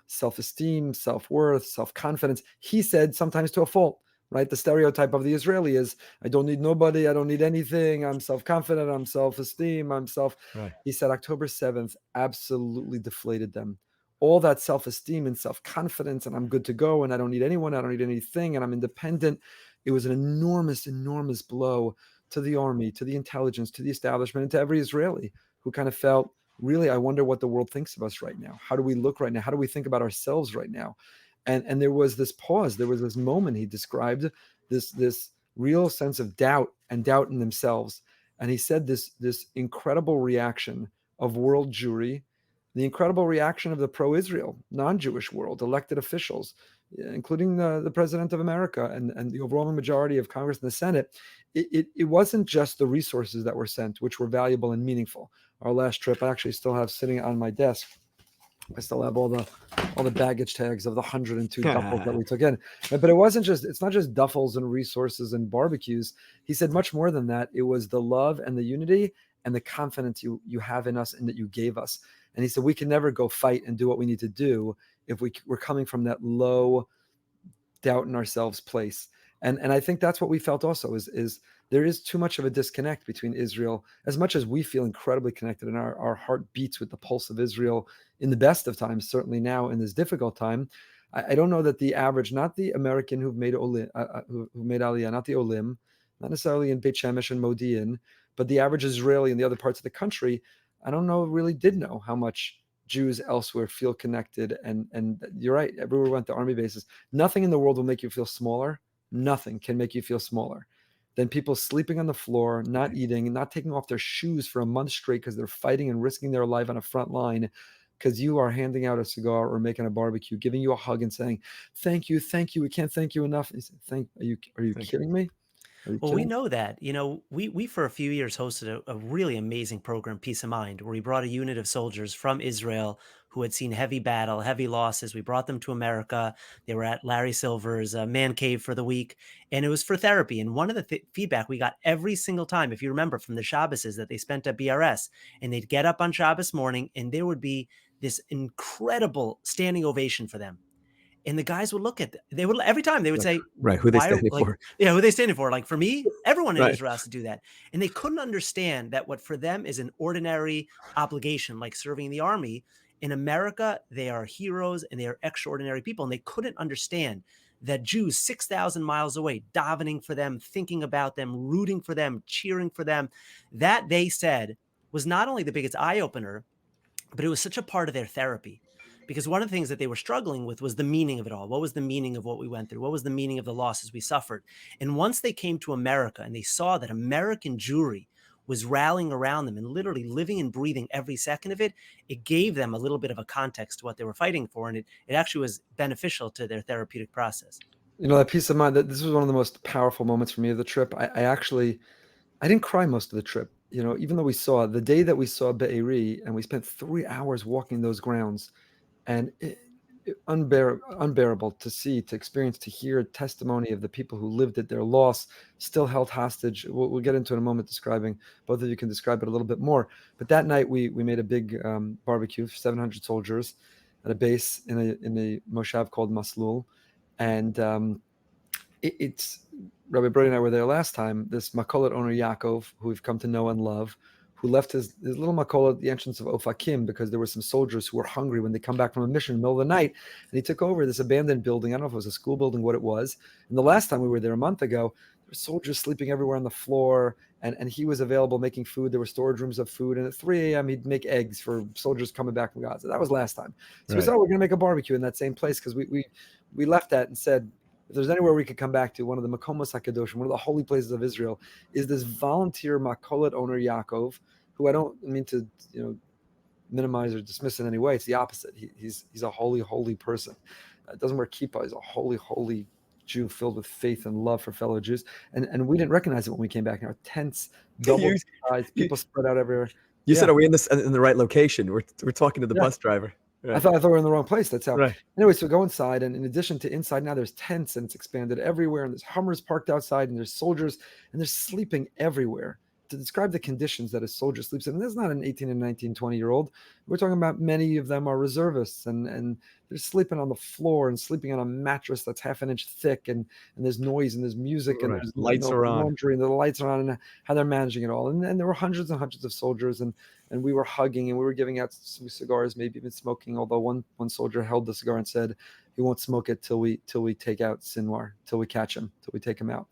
self-esteem, self-worth, self-confidence. He said sometimes to a fault, right? The stereotype of the Israeli is, I don't need nobody, I don't need anything, I'm self-confident, I'm self-esteem, Right. He said October 7th absolutely deflated them. All that self-esteem and self-confidence, and I'm good to go, and I don't need anyone, I don't need anything, and I'm independent. It was an enormous, enormous blow to the army, to the intelligence, to the establishment, and to every Israeli who kind of felt, really, I wonder what the world thinks of us right now. How do we look right now? How do we think about ourselves right now? And there was this pause. There was this moment. He described this real sense of doubt and doubt in themselves. And he said this incredible reaction of world Jewry, the incredible reaction of the pro-Israel, non-Jewish world, elected officials, including the president of America and the overwhelming majority of Congress and the Senate. It wasn't just the resources that were sent, which were valuable and meaningful. Our last trip, I actually still have sitting on my desk, I still have all the baggage tags of the 102 duffels that we took in. But it's not just duffels and resources and barbecues. He said much more than that. It was the love and the unity and the confidence you have in us and that you gave us. And he said, we can never go fight and do what we need to do if we're coming from that low doubt in ourselves place. And I think that's what we felt also is there is too much of a disconnect between Israel, as much as we feel incredibly connected and our heart beats with the pulse of Israel in the best of times, certainly now in this difficult time. I don't know that the average, not the American who made Aliyah, not the Olim, not necessarily in Beit Shemesh and Modi'in, but the average Israeli in the other parts of the country, I don't know, really did know how much Jews elsewhere feel connected. And you're right, everywhere we went to army bases. Nothing in the world will make you feel smaller. Nothing can make you feel smaller than people sleeping on the floor, not eating, not taking off their shoes for a month straight because they're fighting and risking their life on a front line because you are handing out a cigar or making a barbecue, giving you a hug and saying, thank you, we can't thank you enough. Are you kidding me? Well, we know that, we for a few years hosted a really amazing program, Peace of Mind, where we brought a unit of soldiers from Israel who had seen heavy battle, heavy losses. We brought them to America. They were at Larry Silver's man cave for the week, and it was for therapy. And one of the feedback we got every single time, if you remember from the Shabbos, that they spent at BRS, and they'd get up on Shabbos morning, and there would be this incredible standing ovation for them. And the guys would look at them. They would every time they would say, right, who they standing for? Yeah, who they standing for? Like for me, everyone in Right. Israel has to do that. And they couldn't understand that what for them is an ordinary obligation, like serving in the army. In America, they are heroes and they are extraordinary people. And they couldn't understand that Jews 6,000 miles away, davening for them, thinking about them, rooting for them, cheering for them, that they said was not only the biggest eye opener, but it was such a part of their therapy. Because one of the things that they were struggling with was the meaning of it all. What was the meaning of what we went through? What was the meaning of the losses we suffered? And once they came to America and they saw that American Jewry was rallying around them and literally living and breathing every second of it, it gave them a little bit of a context to what they were fighting for. And it actually was beneficial to their therapeutic process. That peace of mind, that this was one of the most powerful moments for me of the trip. I didn't cry most of the trip. Even though we saw the day that we saw Be'eri, and we spent 3 hours walking those grounds, and unbearable to see, to experience, to hear testimony of the people who lived it, their loss, still held hostage. We'll get into in a moment describing. Both of you can describe it a little bit more. But that night we made a big barbecue for 700 soldiers at a base in a moshav called Maslul, and it's Rabbi Broide and I were there last time. This makolet owner Yaakov, who we've come to know and love, who left his little makolet at the entrance of Ofakim because there were some soldiers who were hungry when they come back from a mission in the middle of the night, and he took over this abandoned building. I don't know if it was a school building, what it was. And the last time we were there a month ago, there were soldiers sleeping everywhere on the floor, and he was available making food. There were storage rooms of food, and at 3 a.m. he'd make eggs for soldiers coming back from Gaza. That was last time. So we said, we're going to make a barbecue in that same place, because we left that and said, if there's anywhere we could come back to, one of the Makomos HaKadoshim, one of the holy places of Israel, is this volunteer makolet owner Yaakov, who I don't mean to minimize or dismiss in any way. It's the opposite. He's a holy, holy person. Doesn't wear kippah. He's a holy, holy Jew filled with faith and love for fellow Jews. And we didn't recognize it when we came back. Our tents, double size, people spread out everywhere. You said, are we in the right location? We're talking to the bus driver. Right. I thought we were in the wrong place. That's how. Right. Anyway, so go inside, and in addition to inside, now there's tents, and it's expanded everywhere, and there's Hummers parked outside, and there's soldiers, and they're sleeping everywhere. To describe the conditions that a soldier sleeps in, and this is not an 18 and 19, 20-year-old. We're talking about many of them are reservists, and they're sleeping on the floor and sleeping on a mattress that's half an inch thick, and there's noise and there's music and there's lights are on, laundry, and the lights are on, and how they're managing it all. And there were hundreds and hundreds of soldiers, and we were hugging, and we were giving out some cigars, maybe even smoking. Although one soldier held the cigar and said he won't smoke it till we take out Sinwar, till we catch him, till we take him out.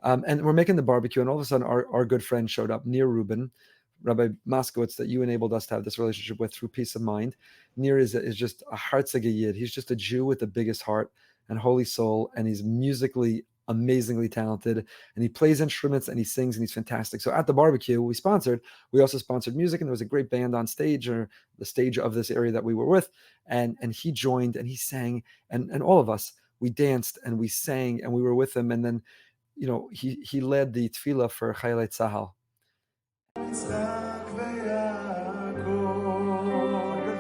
And we're making the barbecue, and all of a sudden our good friend showed up, Nir Rubin, Rabbi Moskowitz, that you enabled us to have this relationship with through Peace of Mind. Nir is just a Hartzeg Yid. He's just a Jew with the biggest heart and holy soul, and he's musically amazingly talented, and he plays instruments and he sings, and he's fantastic. So at the barbecue we also sponsored music, and there was a great band on stage, or the stage of this area that we were with, and he joined and he sang, and all of us, we danced and we sang and we were with him. And then he led the tefillah for Chayalei Tzahal. Good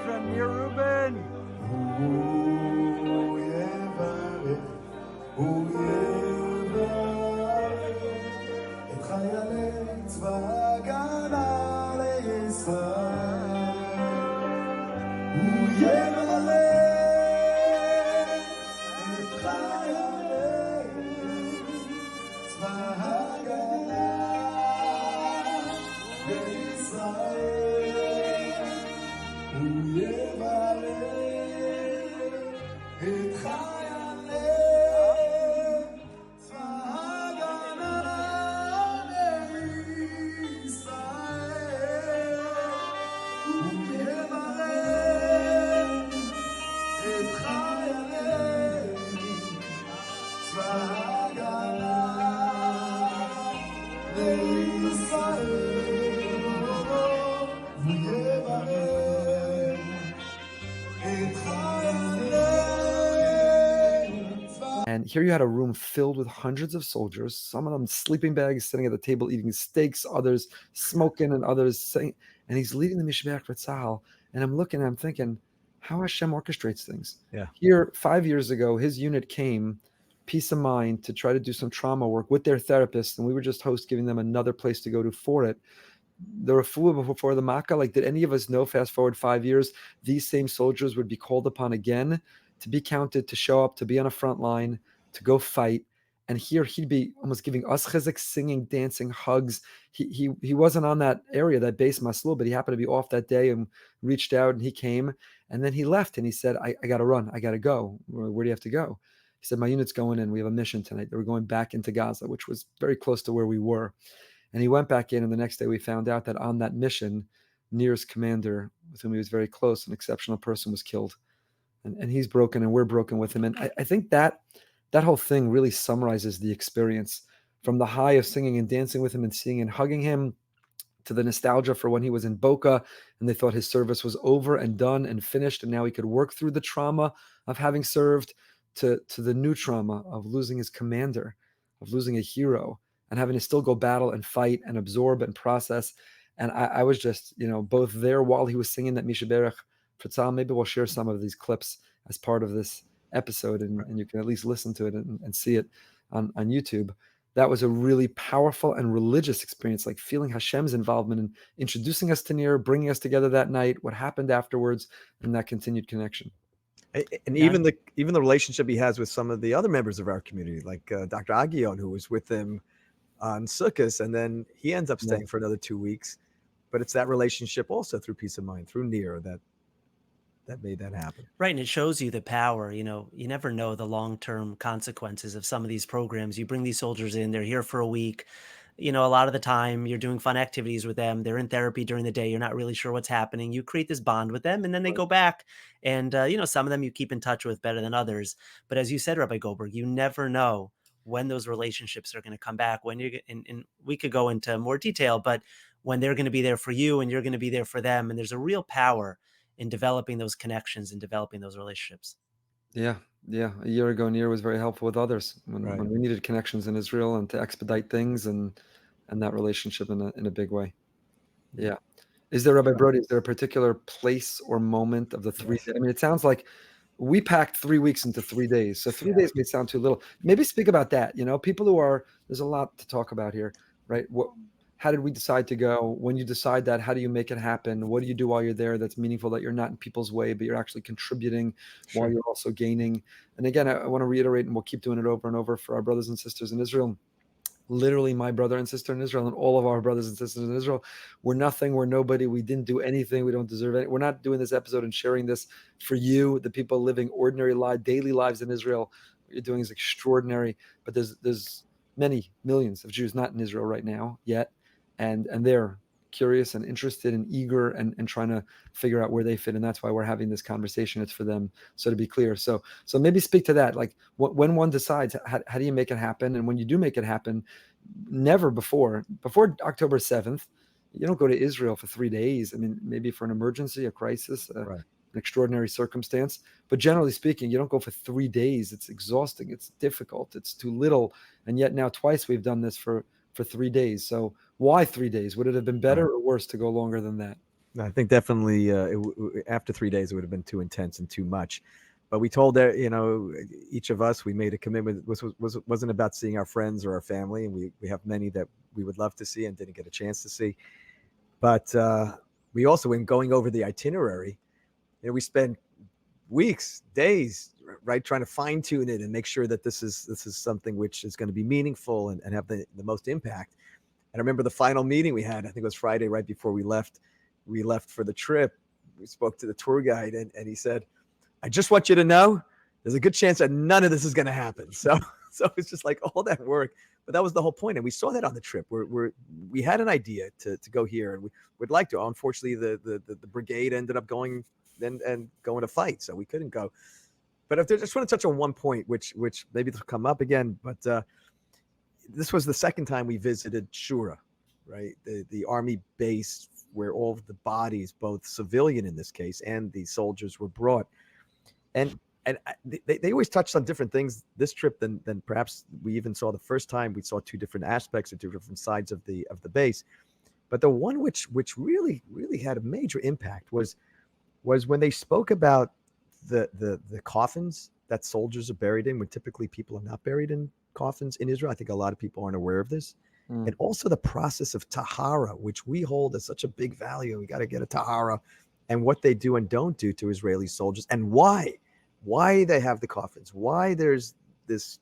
friend Nir Rubin. And here you had a room filled with hundreds of soldiers, some of them sleeping bags, sitting at the table eating steaks, others smoking, and others singing. And he's leading the Mishbeach for Tzahal. And I'm looking, and I'm thinking, how Hashem orchestrates things. Yeah. Here, 5 years ago, his unit came, Peace of Mind, to try to do some trauma work with their therapists, and we were just giving them another place to go to for it. The refuah before the Makkah, like, did any of us know, fast forward 5 years, these same soldiers would be called upon again to be counted, to show up, to be on a front line, to go fight? And here he'd be almost giving us chizuk, singing, dancing, hugs. He wasn't on that area, that base Maslul, but he happened to be off that day and reached out, and he came, and then he left, and he said, I got to run. I got to go. Where do you have to go? He said, my unit's going in. We have a mission tonight. They were going back into Gaza, which was very close to where we were. And he went back in, and the next day we found out that on that mission, Nir's commander, with whom he was very close, an exceptional person, was killed. And he's broken, and we're broken with him. And I think that whole thing really summarizes the experience, from the high of singing and dancing with him and seeing and hugging him, to the nostalgia for when he was in Boca and they thought his service was over and done and finished, and now he could work through the trauma of having served, to the new trauma of losing his commander, of losing a hero, and having to still go battle and fight and absorb and process. And I was just, both there while he was singing that Mishaberach Fritzal. Maybe we'll share some of these clips as part of this episode, and you can at least listen to it and see it on YouTube. That was a really powerful and religious experience, like feeling Hashem's involvement in introducing us to Nir, bringing us together that night, what happened afterwards, and that continued connection. And even the relationship he has with some of the other members of our community, like Dr. Agion, who was with him on Sukkot, and then he ends up staying for another 2 weeks. But it's that relationship also through Peace of Mind, through Nir, that made that happen. Right. And it shows you the power. You never know the long-term consequences of some of these programs. You bring these soldiers in, they're here for a week. A lot of the time you're doing fun activities with them. They're in therapy during the day. You're not really sure what's happening. You create this bond with them, and then they go back. And, some of them you keep in touch with better than others. But as you said, Rabbi Goldberg, you never know when those relationships are going to come back, when and we could go into more detail, but when they're going to be there for you and you're going to be there for them. And there's a real power in developing those connections and developing those relationships. Yeah. A year ago, Nir was very helpful with others when we needed connections in Israel and to expedite things and that relationship in a big way. Yeah. Is there, Rabbi Broide, is there a particular place or moment of the 3 days? I mean, it sounds like we packed 3 weeks into 3 days. So 3 days may sound too little. Maybe speak about that. People there's a lot to talk about here, right? How did we decide to go? When you decide that, how do you make it happen? What do you do while you're there that's meaningful, that you're not in people's way, but you're actually contributing while you're also gaining? And again, I want to reiterate, and we'll keep doing it over and over for our brothers and sisters in Israel. Literally, my brother and sister in Israel and all of our brothers and sisters in Israel, we're nothing, we're nobody, we didn't do anything, we don't deserve it. We're not doing this episode and sharing this for you, the people living ordinary daily lives in Israel. What you're doing is extraordinary, but there's many millions of Jews not in Israel right now yet. And they're curious and interested and eager and trying to figure out where they fit. And that's why we're having this conversation. It's for them. So to be clear. So maybe speak to that. Like when one decides, how do you make it happen? And when you do make it happen, never before October 7th, you don't go to Israel for 3 days. I mean, maybe for an emergency, a crisis, an extraordinary circumstance. But generally speaking, you don't go for 3 days. It's exhausting. It's difficult. It's too little. And yet now twice we've done this for 3 days. So why 3 days? Would it have been better or worse to go longer than that? I think definitely after 3 days, it would have been too intense and too much. But we told each of us, we made a commitment. Wasn't about seeing our friends or our family. And we have many that we would love to see and didn't get a chance to see. But we also, in going over the itinerary, we spent weeks, days, right, trying to fine tune it and make sure that this is something which is going to be meaningful and have the most impact. And I remember the final meeting we had, I think it was Friday, right before we left for the trip. We spoke to the tour guide and he said, I just want you to know there's a good chance that none of this is going to happen. So it's just like all that work, but that was the whole point. And we saw that on the trip where we had an idea to go here and we would like to. Unfortunately, the brigade ended up going and going to fight. So we couldn't go. But I just want to touch on one point, which maybe this will come up again, but this was the second time we visited Shura, right? The army base where all of the bodies, both civilian in this case, and the soldiers were brought. And they always touched on different things this trip than perhaps we even saw the first time. We saw two different aspects of two different sides of the base. But the one which really had a major impact was when they spoke about the coffins that soldiers are buried in, when typically people are not buried in coffins in Israel. I think a lot of people aren't aware of this. And also the process of tahara, which we hold as such a big value. We got to get a tahara, and what they do and don't do to Israeli soldiers, and why they have the coffins, why there's this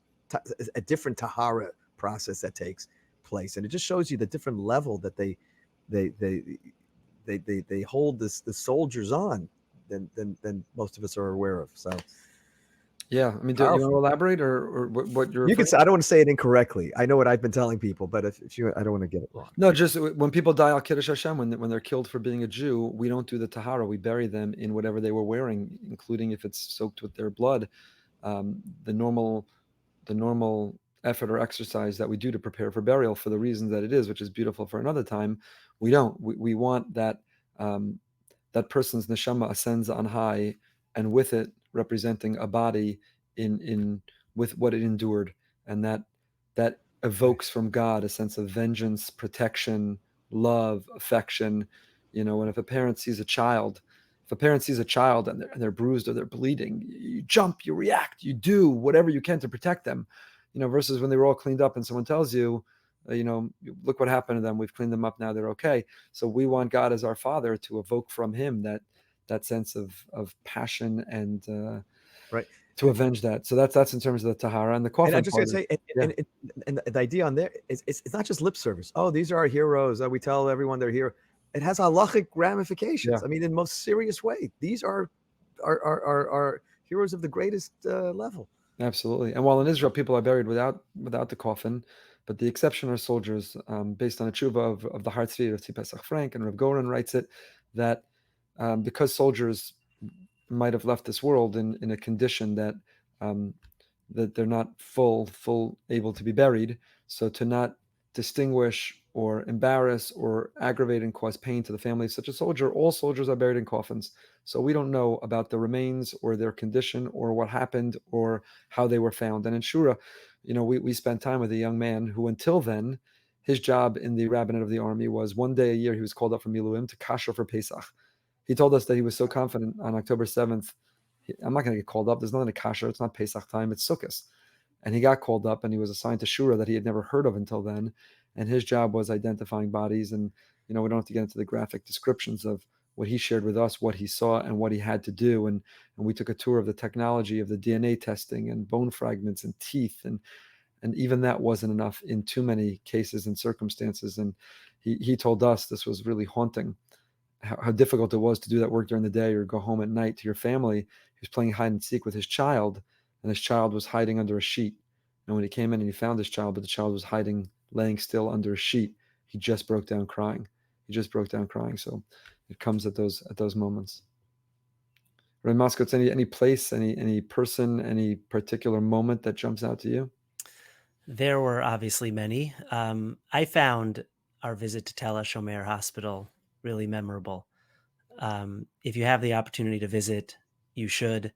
a different tahara process that takes place. And it just shows you the different level that they hold the soldiers on than most of us are aware of. So yeah, I mean, do you want to elaborate or what you're? You can say, I don't want to say it incorrectly. I know what I've been telling people, but if you, I don't want to get it wrong. No, just when people die al Kiddush Hashem, when they're killed for being a Jew, we don't do the tahara. We bury them in whatever they were wearing, including if it's soaked with their blood. The normal effort or exercise that we do to prepare for burial for the reasons that it is, which is beautiful for another time, we don't. We want that that person's neshama ascends on high, and with it representing a body in with what it endured, and that evokes from God a sense of vengeance, protection, love, affection. When if a parent sees a child, and they're bruised or they're bleeding, you jump, you react, you do whatever you can to protect them. Versus when they were all cleaned up and someone tells you, look what happened to them. We've cleaned them up now. They're okay. So we want God as our Father to evoke from Him that sense of passion and Right. to avenge that. So that's in terms of the tahara and the coffin. And I'm just going to say, yeah. and the idea on there is it's not just lip service. Oh, these are our heroes. We tell everyone they're here. It has halachic ramifications. Yeah. I mean, in the most serious way. These are our heroes of the greatest level. Absolutely. And while in Israel, people are buried without the coffin, but the exception are soldiers, based on a tshuva of the Heart Tzvi of Tzvi Pesach Frank, and Rav Goren writes it, that because soldiers might have left this world in a condition that that they're not full able to be buried, so to not distinguish or embarrass or aggravate and cause pain to the family of such a soldier, all soldiers are buried in coffins. So we don't know about the remains or their condition or what happened or how they were found. And in Shura, we spent time with a young man who until then, his job in the rabbinate of the army was one day a year he was called up from Miluim to kasher for Pesach. He told us that he was so confident on October 7th, I'm not going to get called up. There's nothing to kasher. It's not Pesach time. It's Sukkot. And he got called up and he was assigned to Shura that he had never heard of until then. And his job was identifying bodies. And, we don't have to get into the graphic descriptions of what he shared with us, what he saw and what he had to do. And we took a tour of the technology of the DNA testing and bone fragments and teeth. And even that wasn't enough in too many cases and circumstances. And he told us this was really haunting, how difficult it was to do that work during the day or go home at night to your family. He was playing hide and seek with his child, and his child was hiding under a sheet. And when he came in and he found his child, but the child was hiding, laying still under a sheet, he just broke down crying. So it comes at those moments. Rabbi Moskowitz, any place, any person, any particular moment that jumps out to you? There were obviously many. I found our visit to Tel HaShomer Hospital really memorable. If you have the opportunity to visit, you should.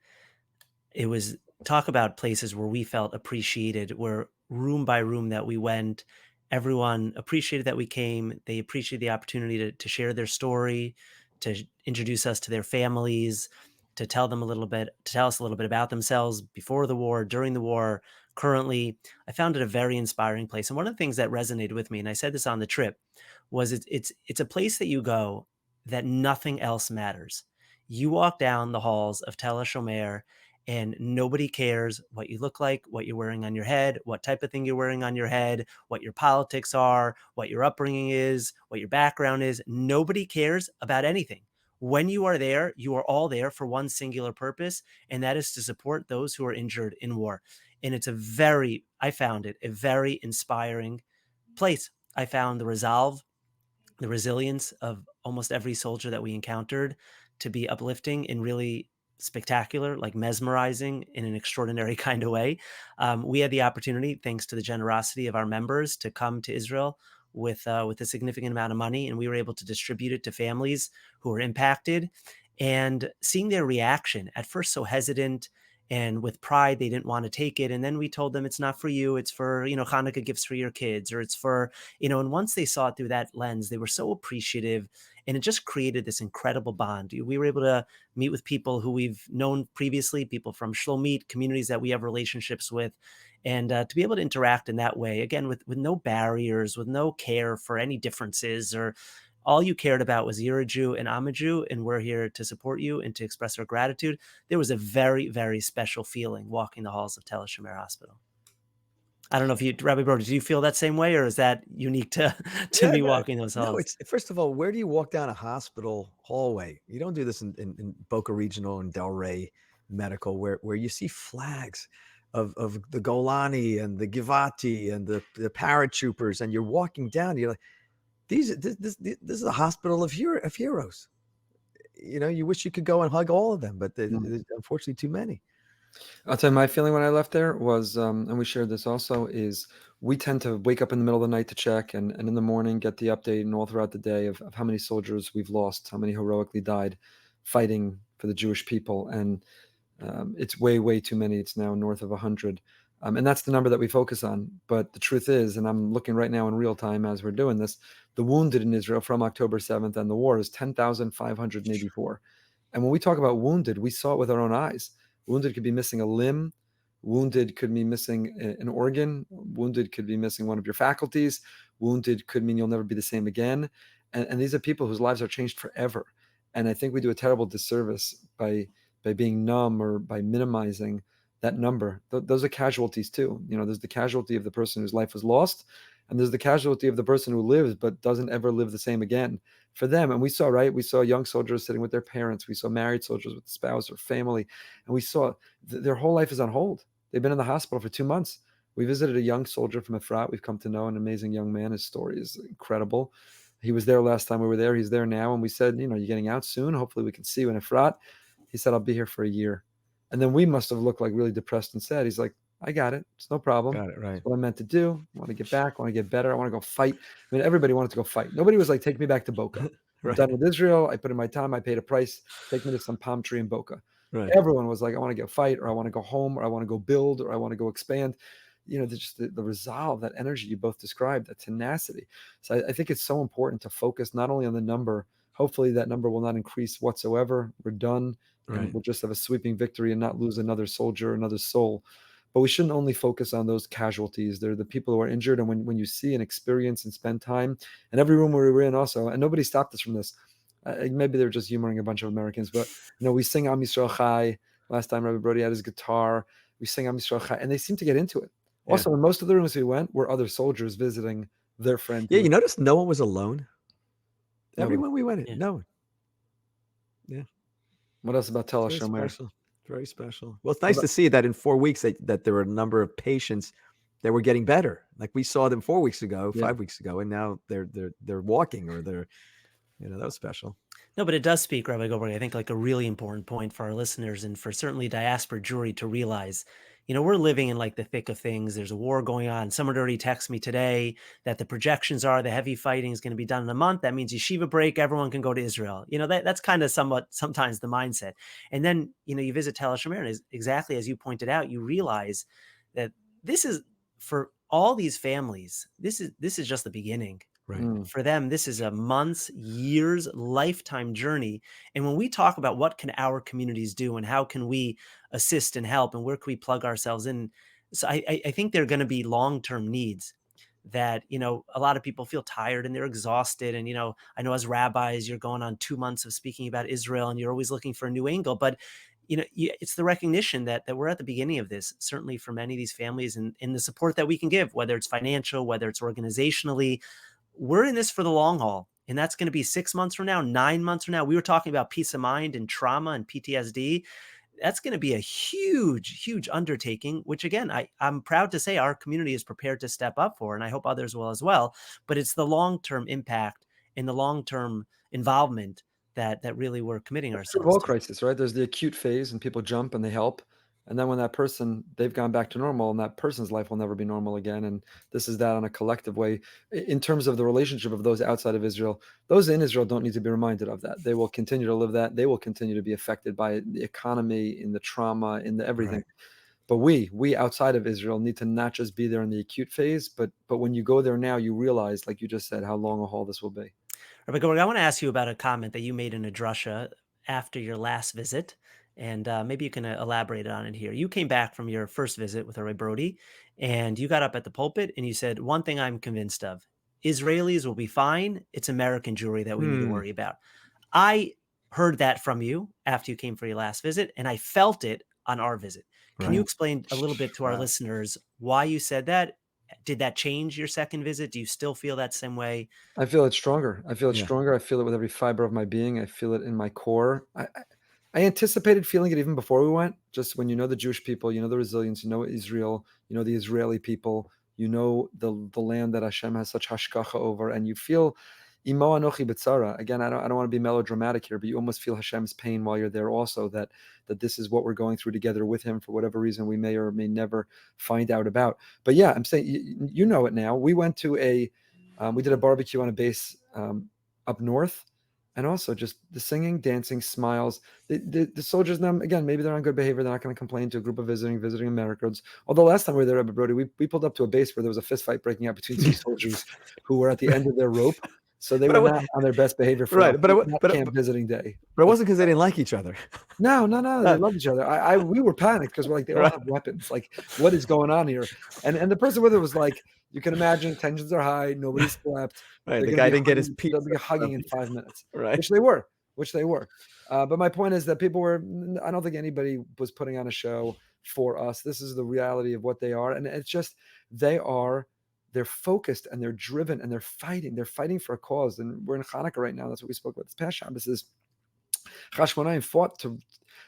It was talk about places where we felt appreciated, where room by room that we went, everyone appreciated that we came. They appreciated the opportunity to share their story, to introduce us to their families, to tell us a little bit about themselves before the war, during the war, currently. I found it a very inspiring place. And one of the things that resonated with me, and I said this on the trip, was it's a place that you go that nothing else matters. You walk down the halls of Tel HaShomer and nobody cares what you look like, what you're wearing on your head, what type of thing you're wearing on your head, what your politics are, what your upbringing is, what your background is. Nobody cares about anything. When you are there, you are all there for one singular purpose, and that is to support those who are injured in war. And I found it a very inspiring place. I found the resolve, the resilience of almost every soldier that we encountered to be uplifting and really spectacular, like mesmerizing in an extraordinary kind of way. We had the opportunity, thanks to the generosity of our members, to come to Israel with a significant amount of money, and we were able to distribute it to families who were impacted. And seeing their reaction, at first so hesitant and with pride, they didn't want to take it. And then we told them it's not for you, it's for, Hanukkah gifts for your kids, or it's for, and once they saw it through that lens, they were so appreciative. And it just created this incredible bond. We were able to meet with people who we've known previously, people from Shlomit, communities that we have relationships with, and to be able to interact in that way, again, with no barriers, with no care for any differences, or all you cared about was you're a Jew and I'm a Jew, and we're here to support you and to express our gratitude. There was a very, very special feeling walking the halls of Tel HaShomer Hospital. I don't know if you, Rabbi Broide, do you feel that same way, or is that unique to me walking those halls? No, it's first of all, where do you walk down a hospital hallway? You don't do this in Boca Regional and Delray Medical, where you see flags of the Golani and the Givati and the paratroopers, and you're walking down. You're like, this is a hospital of heroes. You wish you could go and hug all of them, but there's unfortunately too many. I'll tell you, my feeling when I left there was, and we shared this also, is we tend to wake up in the middle of the night to check, and in the morning get the update, and all throughout the day of how many soldiers we've lost, how many heroically died fighting for the Jewish people. And it's way, way too many. It's now north of 100. And that's the number that we focus on. But the truth is, and I'm looking right now in real time as we're doing this, the wounded in Israel from October 7th and the war is 10,584. And when we talk about wounded, we saw it with our own eyes. Wounded could be missing a limb. Wounded could be missing an organ. Wounded could be missing one of your faculties. Wounded could mean you'll never be the same again. And these are people whose lives are changed forever. And I think we do a terrible disservice by being numb or by minimizing that number. Those are casualties too. There's the casualty of the person whose life was lost, and there's the casualty of the person who lives but doesn't ever live the same again. For them, and we saw young soldiers sitting with their parents. We saw married soldiers with spouse or family, and we saw their whole life is on hold. They've been in the hospital for 2 months. We visited a young soldier from Efrat. We've come to know an amazing young man. His story is incredible. He was there last time we were there. He's there now. And we said, you're getting out soon. Hopefully we can see you in Efrat. He said, I'll be here for a year. And then we must have looked like really depressed and sad. He's like, I got it. It's no problem. Got it, right. That's what I meant to do. I want to get back. I want to get better. I want to go fight. I mean, everybody wanted to go fight. Nobody was like, take me back to Boca. I'm Right. done with Israel. I put in my time. I paid a price. Take me to some palm tree in Boca. Right. Everyone was like, I want to go fight, or I want to go home, or I want to go build, or I want to go expand. Just the resolve, that energy you both described, that tenacity. So I think it's so important to focus not only on the number. Hopefully that number will not increase whatsoever. We're done. Right. And we'll just have a sweeping victory and not lose another soldier, another soul. But we shouldn't only focus on those casualties. They're the people who are injured. And when you see and experience and spend time, and every room we were in also, and nobody stopped us from this. Maybe they're just humoring a bunch of Americans, but we sing Am Yisrael Chai. Last time Rabbi Broide had his guitar, we sing Am Yisrael Chai, and they seem to get into it. Yeah. Also, in most of the rooms we went were other soldiers visiting their friends. Yeah, you noticed no one was alone? Nobody. Everyone we went in, Yeah. no one. Yeah. What else about Tel Very HaShomer? special. Very special. Well, it's nice to see that in 4 weeks that there were a number of patients that were getting better. Like we saw them 4 weeks ago, Yeah. 5 weeks ago, and now they're walking, or they're, that was special. No, but it does speak, Rabbi Goldberg, I think, like a really important point for our listeners and for certainly diaspora Jewry to realize, we're living in like the thick of things. There's a war going on. Someone already texted me today that the projections are the heavy fighting is going to be done in a month. That means yeshiva break. Everyone can go to Israel. That's kind of sometimes the mindset. And then, you visit Tel HaShomer, and exactly as you pointed out, you realize that this is, for all these families, this is just the beginning. Right. For them, this is a months, years, lifetime journey. And when we talk about what can our communities do and how can we assist and help and where can we plug ourselves in, so I think there are going to be long-term needs that, a lot of people feel tired and they're exhausted. And, I know as rabbis, you're going on 2 months of speaking about Israel and you're always looking for a new angle. But, it's the recognition that we're at the beginning of this, certainly for many of these families, and the support that we can give, whether it's financial, whether it's organizationally. We're in this for the long haul, and that's going to be 6 months from now, 9 months from now. We were talking about peace of mind and trauma and PTSD. That's going to be a huge, huge undertaking, which again, I'm proud to say our community is prepared to step up for, and I hope others will as well. But it's the long-term impact and the long-term involvement that really we're committing ourselves All to. crisis, right? There's the acute phase, and people jump and they help. And then when that person, they've gone back to normal, and that person's life will never be normal again. And this is that on a collective way. In terms of the relationship of those outside of Israel, those in Israel don't need to be reminded of that. They will continue to live that. They will continue to be affected by the economy, in the trauma, in the everything. Right. But we outside of Israel need to not just be there in the acute phase, but when you go there now, you realize, like you just said, how long a haul this will be. Rabbi Goldberg, I want to ask you about a comment that you made in a drasha after your last visit, and maybe you can elaborate on it here. You came back from your first visit with Rabbi Broide, and you got up at the pulpit and you said, one thing I'm convinced of, Israelis will be fine. It's American Jewry that we need to worry about. I heard that from you after you came for your last visit, and I felt it on our visit. Can you explain a little bit to our listeners why you said that? Did that change your second visit? Do you still feel that same way? I feel it stronger. I feel it Yeah. stronger. I feel it with every fiber of my being. I feel it in my core. I anticipated feeling it even before we went. Just when the Jewish people, the resilience, Israel, the Israeli people, the land that Hashem has such hashkacha over, and you feel Imo anochi b'tzara. Again, I don't want to be melodramatic here, but you almost feel Hashem's pain while you're there also, that this is what we're going through together with him for whatever reason we may or may never find out about. But yeah, I'm saying, you know it now. We went to we did a barbecue on a base up north, and also just the singing, dancing, smiles. The soldiers, now, again, maybe they're on good behavior. They're not going to complain to a group of visiting Americans. Although last time we were there, Rabbi Broide, we pulled up to a base where there was a fist fight breaking out between two soldiers who were at the end of their rope. So they were not on their best behavior for camp visiting day. But it wasn't because they didn't like each other. No, they loved each other. We were panicked because we're like, they all have weapons. Like, what is going on here? And the person with it was like, you can imagine tensions are high. Nobody slept. Right. The guy didn't get his pizza. They'll be hugging in 5 minutes. Right. Which they were. But my point is that people were. I don't think anybody was putting on a show for us. This is the reality of what they are, and it's just they're focused and they're driven and they're fighting. They're fighting for a cause. And we're in Hanukkah right now. That's what we spoke about this past Shabbos. Is Chashmonayim fought to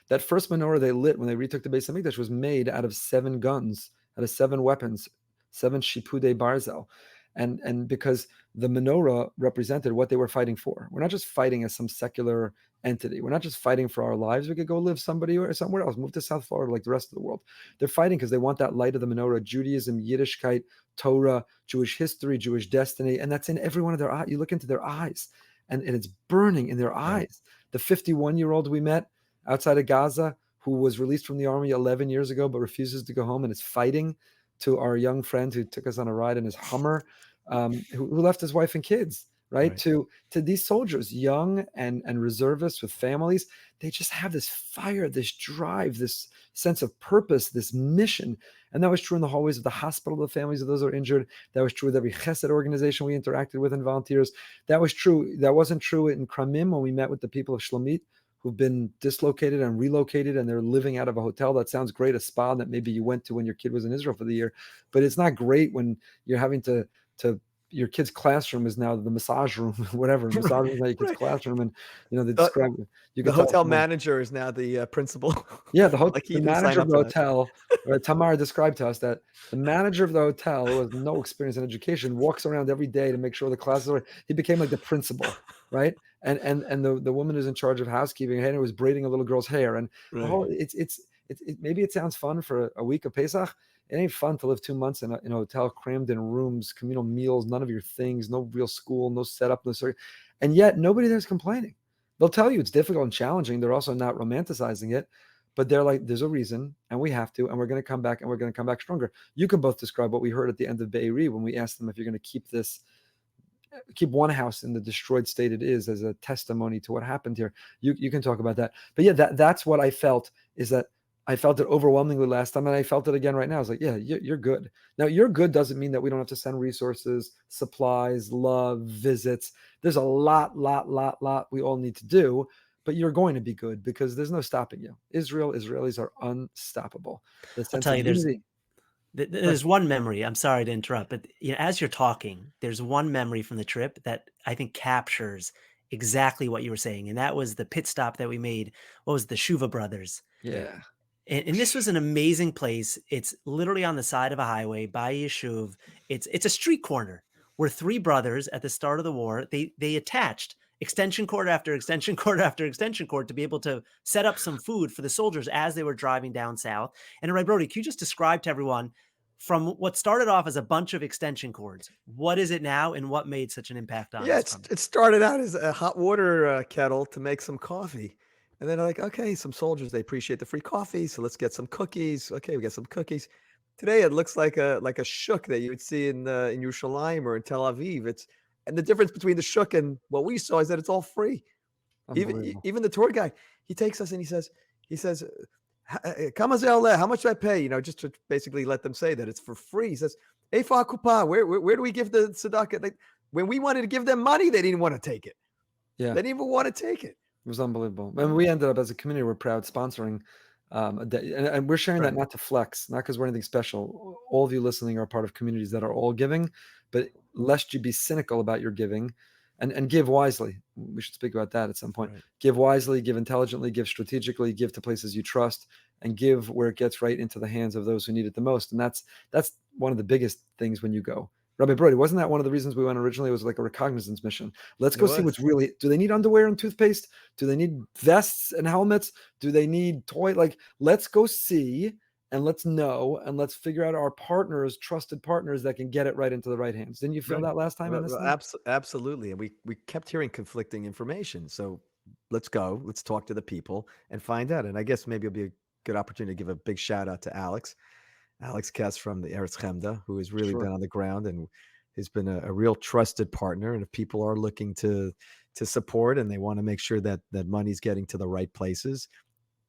that first menorah they lit when they retook the Beis Hamikdash was made out of 7 guns, out of 7 weapons, 7 shipudei barzel. And because the menorah represented what they were fighting for. We're not just fighting as some secular entity. We're not just fighting for our lives. We could go live somewhere else, move to South Florida like the rest of the world. They're fighting because they want that light of the menorah, Judaism, Yiddishkeit, Torah, Jewish history, Jewish destiny. And that's in every one of their eyes. You look into their eyes and it's burning in their eyes. The 51-year-old we met outside of Gaza, who was released from the army 11 years ago, but refuses to go home and is fighting, to our young friend who took us on a ride in his Hummer, who left his wife and kids, right? To these soldiers, young and reservists with families, they just have this fire, this drive, this sense of purpose, this mission. And that was true in the hallways of the hospital, the families of those who are injured. That was true with every chesed organization we interacted with and volunteers. That was true. That wasn't true in Kramim when we met with the people of Shlomit, who've been dislocated and relocated, and they're living out of a hotel. That sounds great, a spa that maybe you went to when your kid was in Israel for the year, but it's not great when you're having to your kid's classroom is now the massage room, whatever. Massage room is now your kid's classroom, and they describe the hotel manager is now the principal. Yeah, the manager of the hotel. Tamar described to us that the manager of the hotel, who has no experience in education, walks around every day to make sure the classes are. He became like the principal, right? And the woman who's in charge of housekeeping, Hannah, was braiding a little girl's hair, and maybe it sounds fun for a week of Pesach. It ain't fun to live 2 months in a hotel, crammed in rooms, communal meals, none of your things, no real school, no setup, no circuit. And yet nobody there's complaining. They'll tell you it's difficult and challenging. They're also not romanticizing it, but they're like, there's a reason, and we have to, and we're going to come back, and we're going to come back stronger. You can both describe what we heard at the end of Be'eri when we asked them if you're going to keep one house in the destroyed state it is as a testimony to what happened here. You can talk about that. But yeah, that's what I felt, is that I felt it overwhelmingly last time, and I felt it again right now. I was like, yeah, you're good. Now, you're good doesn't mean that we don't have to send resources, supplies, love, visits. There's a lot we all need to do, but you're going to be good because there's no stopping you. Israelis are unstoppable. I'll tell you, there's one memory. I'm sorry to interrupt, but as you're talking, there's one memory from the trip that I think captures exactly what you were saying, and that was the pit stop that we made. What was the Shuva brothers? Yeah. And this was an amazing place. It's literally on the side of a highway by Yeshuv. It's a street corner where 3 brothers at the start of the war, they attached extension cord after extension cord after extension cord to be able to set up some food for the soldiers as they were driving down south. And Rabbi Broide, can you just describe to everyone, from what started off as a bunch of extension cords, what is it now and what made such an impact on us? It started out as a hot water kettle to make some coffee. And then like, okay, some soldiers, they appreciate the free coffee, so let's get some cookies. Okay, we got some cookies. Today it looks like a shuk that you would see in Yerushalayim or in Tel Aviv. And the difference between the shuk and what we saw is that it's all free. Even the tour guy, he takes us and he says, Kamazel, how much do I pay? Just to basically let them say that it's for free. He says, Eifa Kupa, where do we give the tzedakah? When we wanted to give them money, they didn't want to take it. Yeah, they didn't even want to take it. It was unbelievable. And we ended up as a community, we're proud sponsoring a day. And we're sharing that not to flex, not because we're anything special. All of you listening are part of communities that are all giving, but lest you be cynical about your giving and give wisely. We should speak about that at some point. Right. Give wisely, give intelligently, give strategically, give to places you trust, and give where it gets right into the hands of those who need it the most. And that's one of the biggest things when you go. Rabbi Broide, wasn't that one of the reasons we went originally? It was like a recognizance mission. Let's It go see was. what's really, do they need underwear and toothpaste? Do they need vests and helmets? Do they need like, let's go see and let's know, and let's figure out our partners, trusted partners that can get it right into the right hands. Didn't you feel that last time? Absolutely. And we kept hearing conflicting information. So let's go, let's talk to the people and find out. And I guess maybe it'll be a good opportunity to give a big shout out to Alex Kess from the Eretz Chemda, who has really been on the ground and has been a real trusted partner. And if people are looking to support and they want to make sure that money's getting to the right places,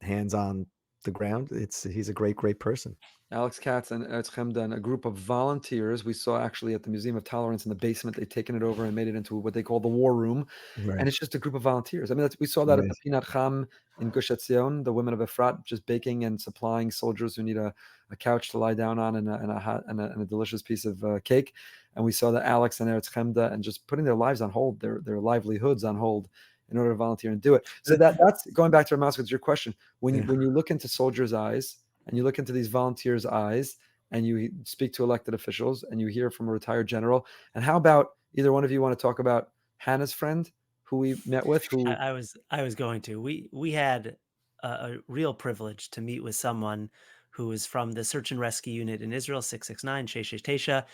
hands on the ground, he's a great person. Alex Katz and Eretz Chemda and a group of volunteers we saw actually at the Museum of Tolerance in the basement. They've taken it over and made it into what they call the War Room. Right. And it's just a group of volunteers. I mean, we saw that at the Pinat Cham in Gush Etzion, the women of Efrat just baking and supplying soldiers who need a couch to lie down on and a delicious piece of cake. And we saw that Alex and Eretz Chemda and just putting their lives on hold, their livelihoods on hold in order to volunteer and do it. So that's going back to Rabbi Moskowitz, your question. When you look into soldiers' eyes, and you look into these volunteers' eyes, and you speak to elected officials, and you hear from a retired general. And how about either one of you want to talk about Hannah's friend, who we met with? Who I was going to. We had a real privilege to meet with someone who is from the search and rescue unit in Israel, 669 Sheshetesha,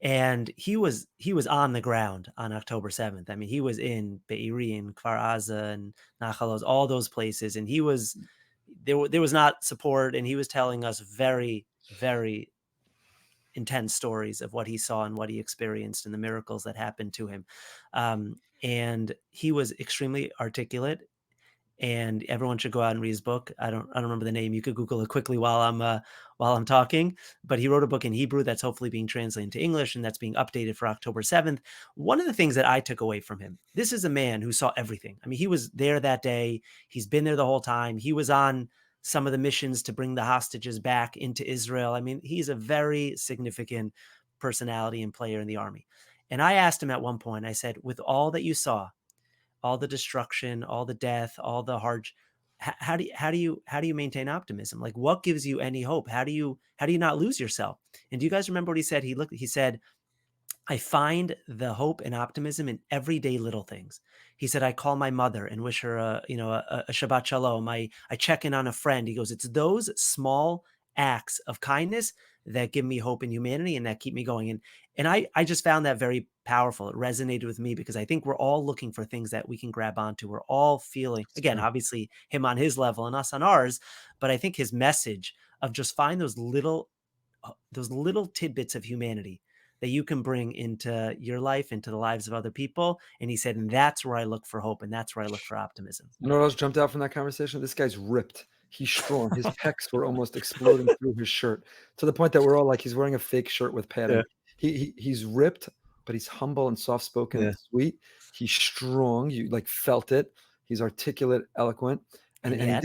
and he was on the ground on October 7th. I mean, he was in Be'eri and Kfar Aza and Nachalos, all those places, and he was there was not support, and he was telling us very, very intense stories of what he saw and what he experienced and the miracles that happened to him. And he was extremely articulate, and everyone should go out and read his book. I don't remember the name. You could Google it quickly while I'm talking, but he wrote a book in Hebrew that's hopefully being translated into English, and that's being updated for October 7th. One of the things that I took away from him, this is a man who saw everything. I mean, he was there that day. He's been there the whole time. He was on some of the missions to bring the hostages back into Israel. I mean, he's a very significant personality and player in the army. And I asked him at one point, I said, with all that you saw, all the destruction, all the death, all the hard, how do you maintain optimism? Like, what gives you any hope? How do you not lose yourself? And do you guys remember what he said? He said, I find the hope and optimism in everyday little things. He said, I call my mother and wish her a Shabbat Shalom. I check in on a friend. He goes, it's those small acts of kindness that give me hope in humanity and that keep me going. And I just found that very powerful. It resonated with me because I think we're all looking for things that we can grab onto. We're all feeling, again, obviously him on his level and us on ours, but I think his message of just find those little tidbits of humanity that you can bring into your life, into the lives of other people. And he said, and that's where I look for hope. And that's where I look for optimism. You know what else jumped out from that conversation? This guy's ripped. He's strong. His pecs were almost exploding through his shirt to the point that we're all like, he's wearing a fake shirt with padding. He's ripped, but he's humble and soft-spoken and sweet. He's strong. You like felt it. He's articulate, eloquent. And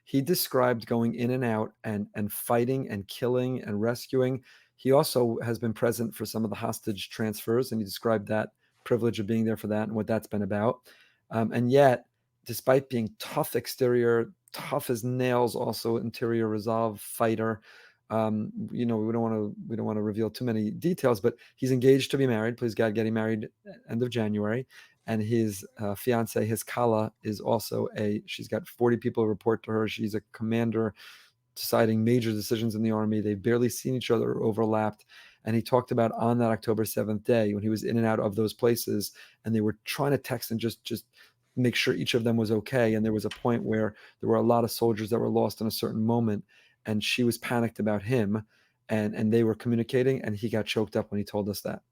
he described going in and out and fighting and killing and rescuing. He also has been present for some of the hostage transfers, and he described that privilege of being there for that and what that's been about. And yet, despite being tough exterior, tough as nails, also interior resolve, fighter. We don't want to reveal too many details, but he's engaged to be married. Please God, getting married end of January. And his fiance, his Kala, is also she's got 40 people report to her. She's a commander deciding major decisions in the army. They've barely seen each other, overlapped. And he talked about on that October 7th day when he was in and out of those places, and they were trying to text and just make sure each of them was okay. And there was a point where there were a lot of soldiers that were lost in a certain moment, and she was panicked about him, and they were communicating, and he got choked up when he told us that.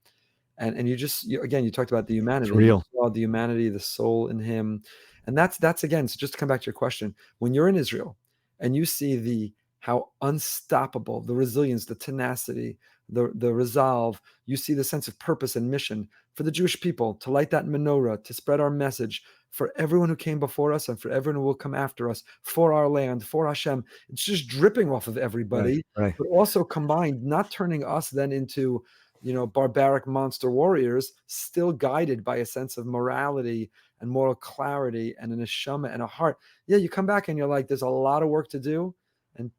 And you talked about the humanity. It's real. You saw the humanity, the soul in him. And that's again, so just to come back to your question, when you're in Israel and you see how unstoppable, the resilience, the tenacity, the resolve, you see the sense of purpose and mission for the Jewish people to light that menorah, to spread our message for everyone who came before us and for everyone who will come after us, for our land, for Hashem. It's just dripping off of everybody, right. But also combined, not turning us then into, barbaric monster warriors, still guided by a sense of morality and moral clarity and an neshama and a heart. Yeah, you come back and you're like, there's a lot of work to do and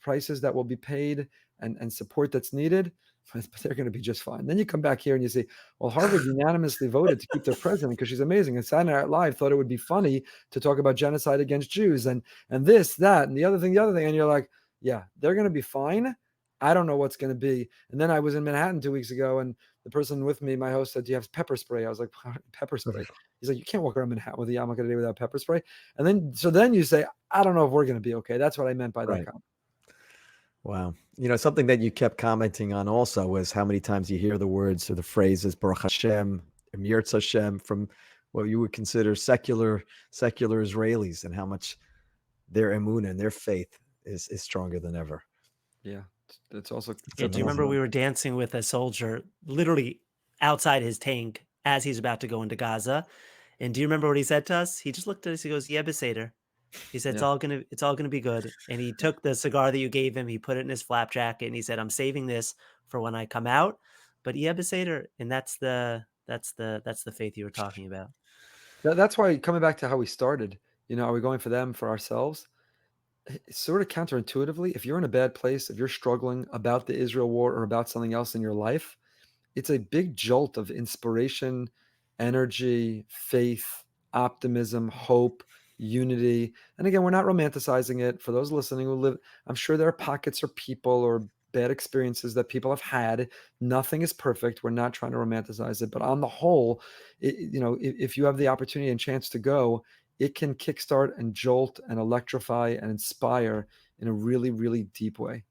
prices that will be paid and support that's needed. but they're going to be just fine. Then you come back here and you say, well, Harvard unanimously voted to keep their president because she's amazing. And Saturday Night Live thought it would be funny to talk about genocide against Jews and this, that, and the other thing. And you're like, yeah, they're going to be fine. I don't know what's going to be. And then I was in Manhattan 2 weeks ago, and the person with me, my host, said, do you have pepper spray? I was like, pepper spray. He's like, you can't walk around Manhattan with a yarmulke today without pepper spray. And then you say, I don't know if we're going to be okay. That's what I meant by that comment. Wow. Something that you kept commenting on also was how many times you hear the words or the phrases Baruch Hashem, Yirtz Hashem from what you would consider secular Israelis, and how much their emunah and their faith is stronger than ever. Yeah. It's also. Yeah, do you remember we were dancing with a soldier literally outside his tank as he's about to go into Gaza? And do you remember what he said to us? He just looked at us. He goes, "Yeah, Beseder." He said, Yeah. it's all gonna be good. And he took the cigar that you gave him, he put it in his flap jacket, and he said, I'm saving this for when I come out. But yeah, Beseder, and that's the faith you were talking about. That's why, coming back to how we started, are we going for them, for ourselves? It's sort of counterintuitively, if you're in a bad place, if you're struggling about the Israel war or about something else in your life, it's a big jolt of inspiration, energy, faith, optimism, hope, unity. And again, we're not romanticizing it. For those listening who live, I'm sure there are pockets or people or bad experiences that people have had. Nothing is perfect. We're not trying to romanticize it. But on the whole, if you have the opportunity and chance to go, it can kickstart and jolt and electrify and inspire in a really, really deep way.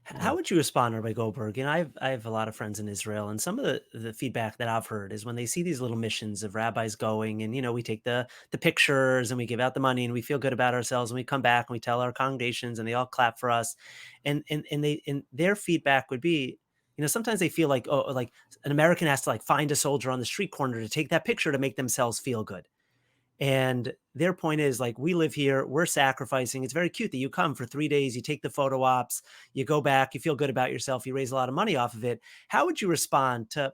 How would you respond, Rabbi Goldberg? I have a lot of friends in Israel, and some of the feedback that I've heard is when they see these little missions of rabbis going, and we take the pictures and we give out the money and we feel good about ourselves, and we come back and we tell our congregations and they all clap for us, and their feedback would be, sometimes they feel like, oh, like an American has to like find a soldier on the street corner to take that picture to make themselves feel good. And their point is, like, we live here, we're sacrificing. It's very cute that you come for 3 days, you take the photo ops, you go back, you feel good about yourself, you raise a lot of money off of it. How would you respond to,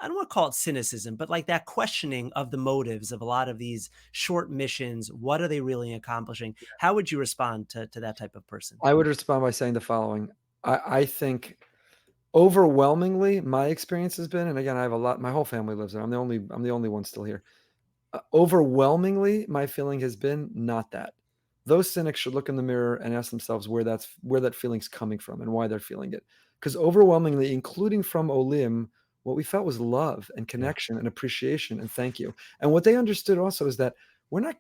I don't want to call it cynicism, but like that questioning of the motives of a lot of these short missions? What are they really accomplishing? How would you respond to that type of person? I would respond by saying the following. I think overwhelmingly my experience has been, and again, I have a lot, my whole family lives there. I'm the only one still here. Overwhelmingly, my feeling has been not that. Those cynics should look in the mirror and ask themselves where that feeling's coming from and why they're feeling it. Because overwhelmingly, including from Olim, what we felt was love and connection and appreciation and thank you. And what they understood also is that we're not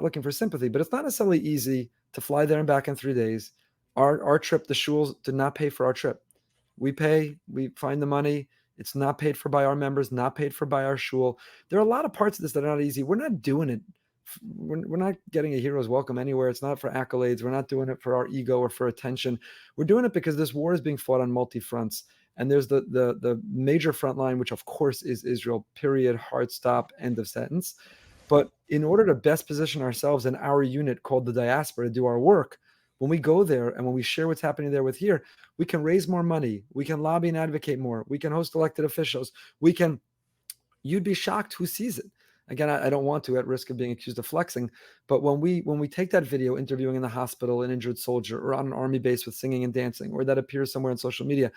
looking for sympathy, but it's not necessarily easy to fly there and back in 3 days. Our trip, the shuls did not pay for our trip. We pay, we find the money. It's not paid for by our members, not paid for by our shul. There are a lot of parts of this that are not easy. We're not doing it. We're not getting a hero's welcome anywhere. It's not for accolades. We're not doing it for our ego or for attention. We're doing it because this war is being fought on multi fronts. And there's the major front line, which of course is Israel, period, hard stop, end of sentence. But in order to best position ourselves in our unit called the diaspora to do our work, when we go there and when we share what's happening there with here, we can raise more money. We can lobby and advocate more. We can host elected officials. You'd be shocked who sees it. Again, I don't want to, at risk of being accused of flexing, but when we take that video interviewing in the hospital an injured soldier or on an army base with singing and dancing, or that appears somewhere on social media,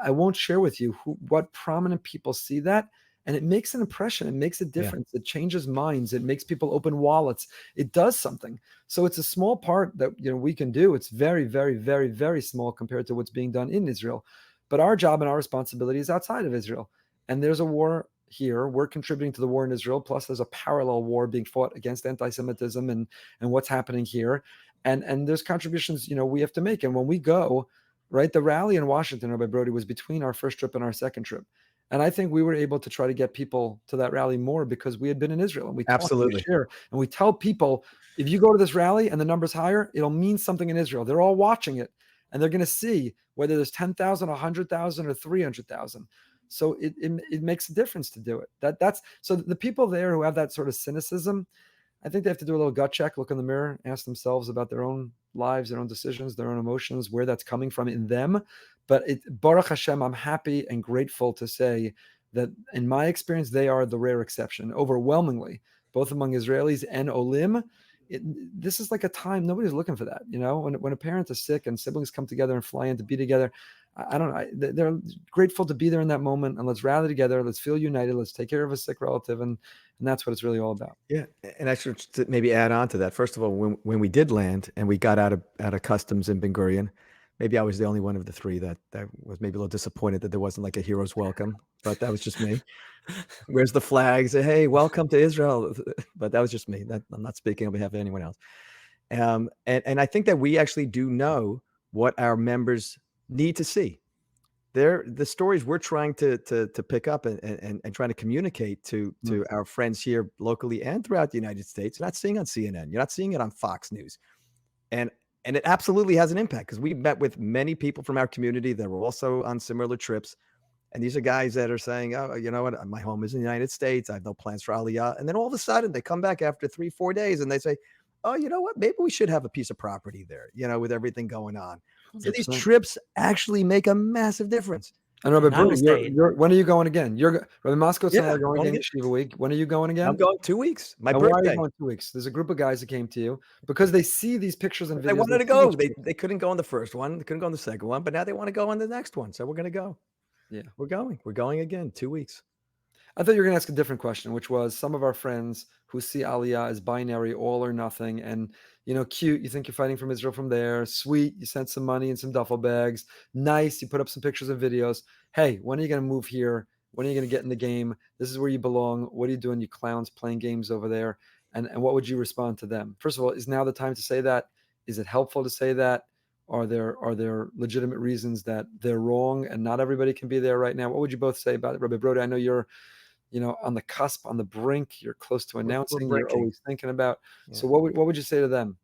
I won't share with you what prominent people see that. And it makes an impression. It makes a difference. It changes minds. It makes people open wallets. It does something. So it's a small part that we can do. It's very, very, very, very small compared to what's being done in Israel. But our job and our responsibility is outside of Israel. And there's a war here. We're contributing to the war in Israel. Plus, there's a parallel war being fought against anti-Semitism and what's happening here. And there's contributions we have to make. And when we go, right, the rally in Washington, Rabbi Broide, was between our first trip and our second trip. And I think we were able to try to get people to that rally more because we had been in Israel and we absolutely share. And we tell people, if you go to this rally and the number's higher, it'll mean something in Israel. They're all watching it and they're going to see whether there's 10,000, 100,000 or 300,000. So it makes a difference to do it. That's so the people there who have that sort of cynicism, I think they have to do a little gut check, look in the mirror, ask themselves about their own lives, their own decisions, their own emotions, where that's coming from in them. But Baruch Hashem, I'm happy and grateful to say that in my experience, they are the rare exception. Overwhelmingly, both among Israelis and Olim, this is like a time nobody's looking for that. When a parent is sick and siblings come together and fly in to be together, I don't know. They're grateful to be there in that moment, and let's rally together. Let's feel united. Let's take care of a sick relative, and that's what it's really all about. Yeah, and I should maybe add on to that. First of all, when we did land and we got out of customs in Ben Gurion, maybe I was the only one of the three that was maybe a little disappointed that there wasn't like a hero's welcome, but that was just me. Where's the flags? Hey, welcome to Israel. But that was just me. I'm not speaking on behalf of anyone else. And I think that we actually do know what our members need to see. The stories we're trying to pick up and trying to communicate to our friends here locally and throughout the United States. You're not seeing on CNN. You're not seeing it on Fox News. And it absolutely has an impact, because we met with many people from our community that were also on similar trips. And these are guys that are saying, oh, you know what? My home is in the United States. I have no plans for Aliyah. And then all of a sudden they come back after 3-4 days and they say, oh, you know what? Maybe we should have a piece of property there, with everything going on. So these trips actually make a massive difference. And Rabbi Broide, when are you going again? Rabbi Moskowitz and I are going again Shiva week. When are you going again? I'm going 2 weeks. My and birthday. Why are you going 2 weeks? There's a group of guys that came to you because they see these pictures and videos. They wanted to go. They couldn't go on the first one. They couldn't go on the second one, but now they want to go on the next one. So we're going to go. Yeah, we're going. We're going again. 2 weeks. I thought you were going to ask a different question, which was some of our friends who see Aliyah as binary, all or nothing, and cute, you think you're fighting from Israel from there. Sweet, you sent some money and some duffel bags. Nice, you put up some pictures and videos. Hey, when are you going to move here? When are you going to get in the game? This is where you belong. What are you doing, you clowns, playing games over there? And what would you respond to them? First of all, is now the time to say that? Is it helpful to say that? Are there legitimate reasons that they're wrong and not everybody can be there right now? What would you both say about it? Rabbi Broide, I know you're on the cusp, on the brink, you're close to announcing, you're always thinking about. Yeah. So what would you say to them?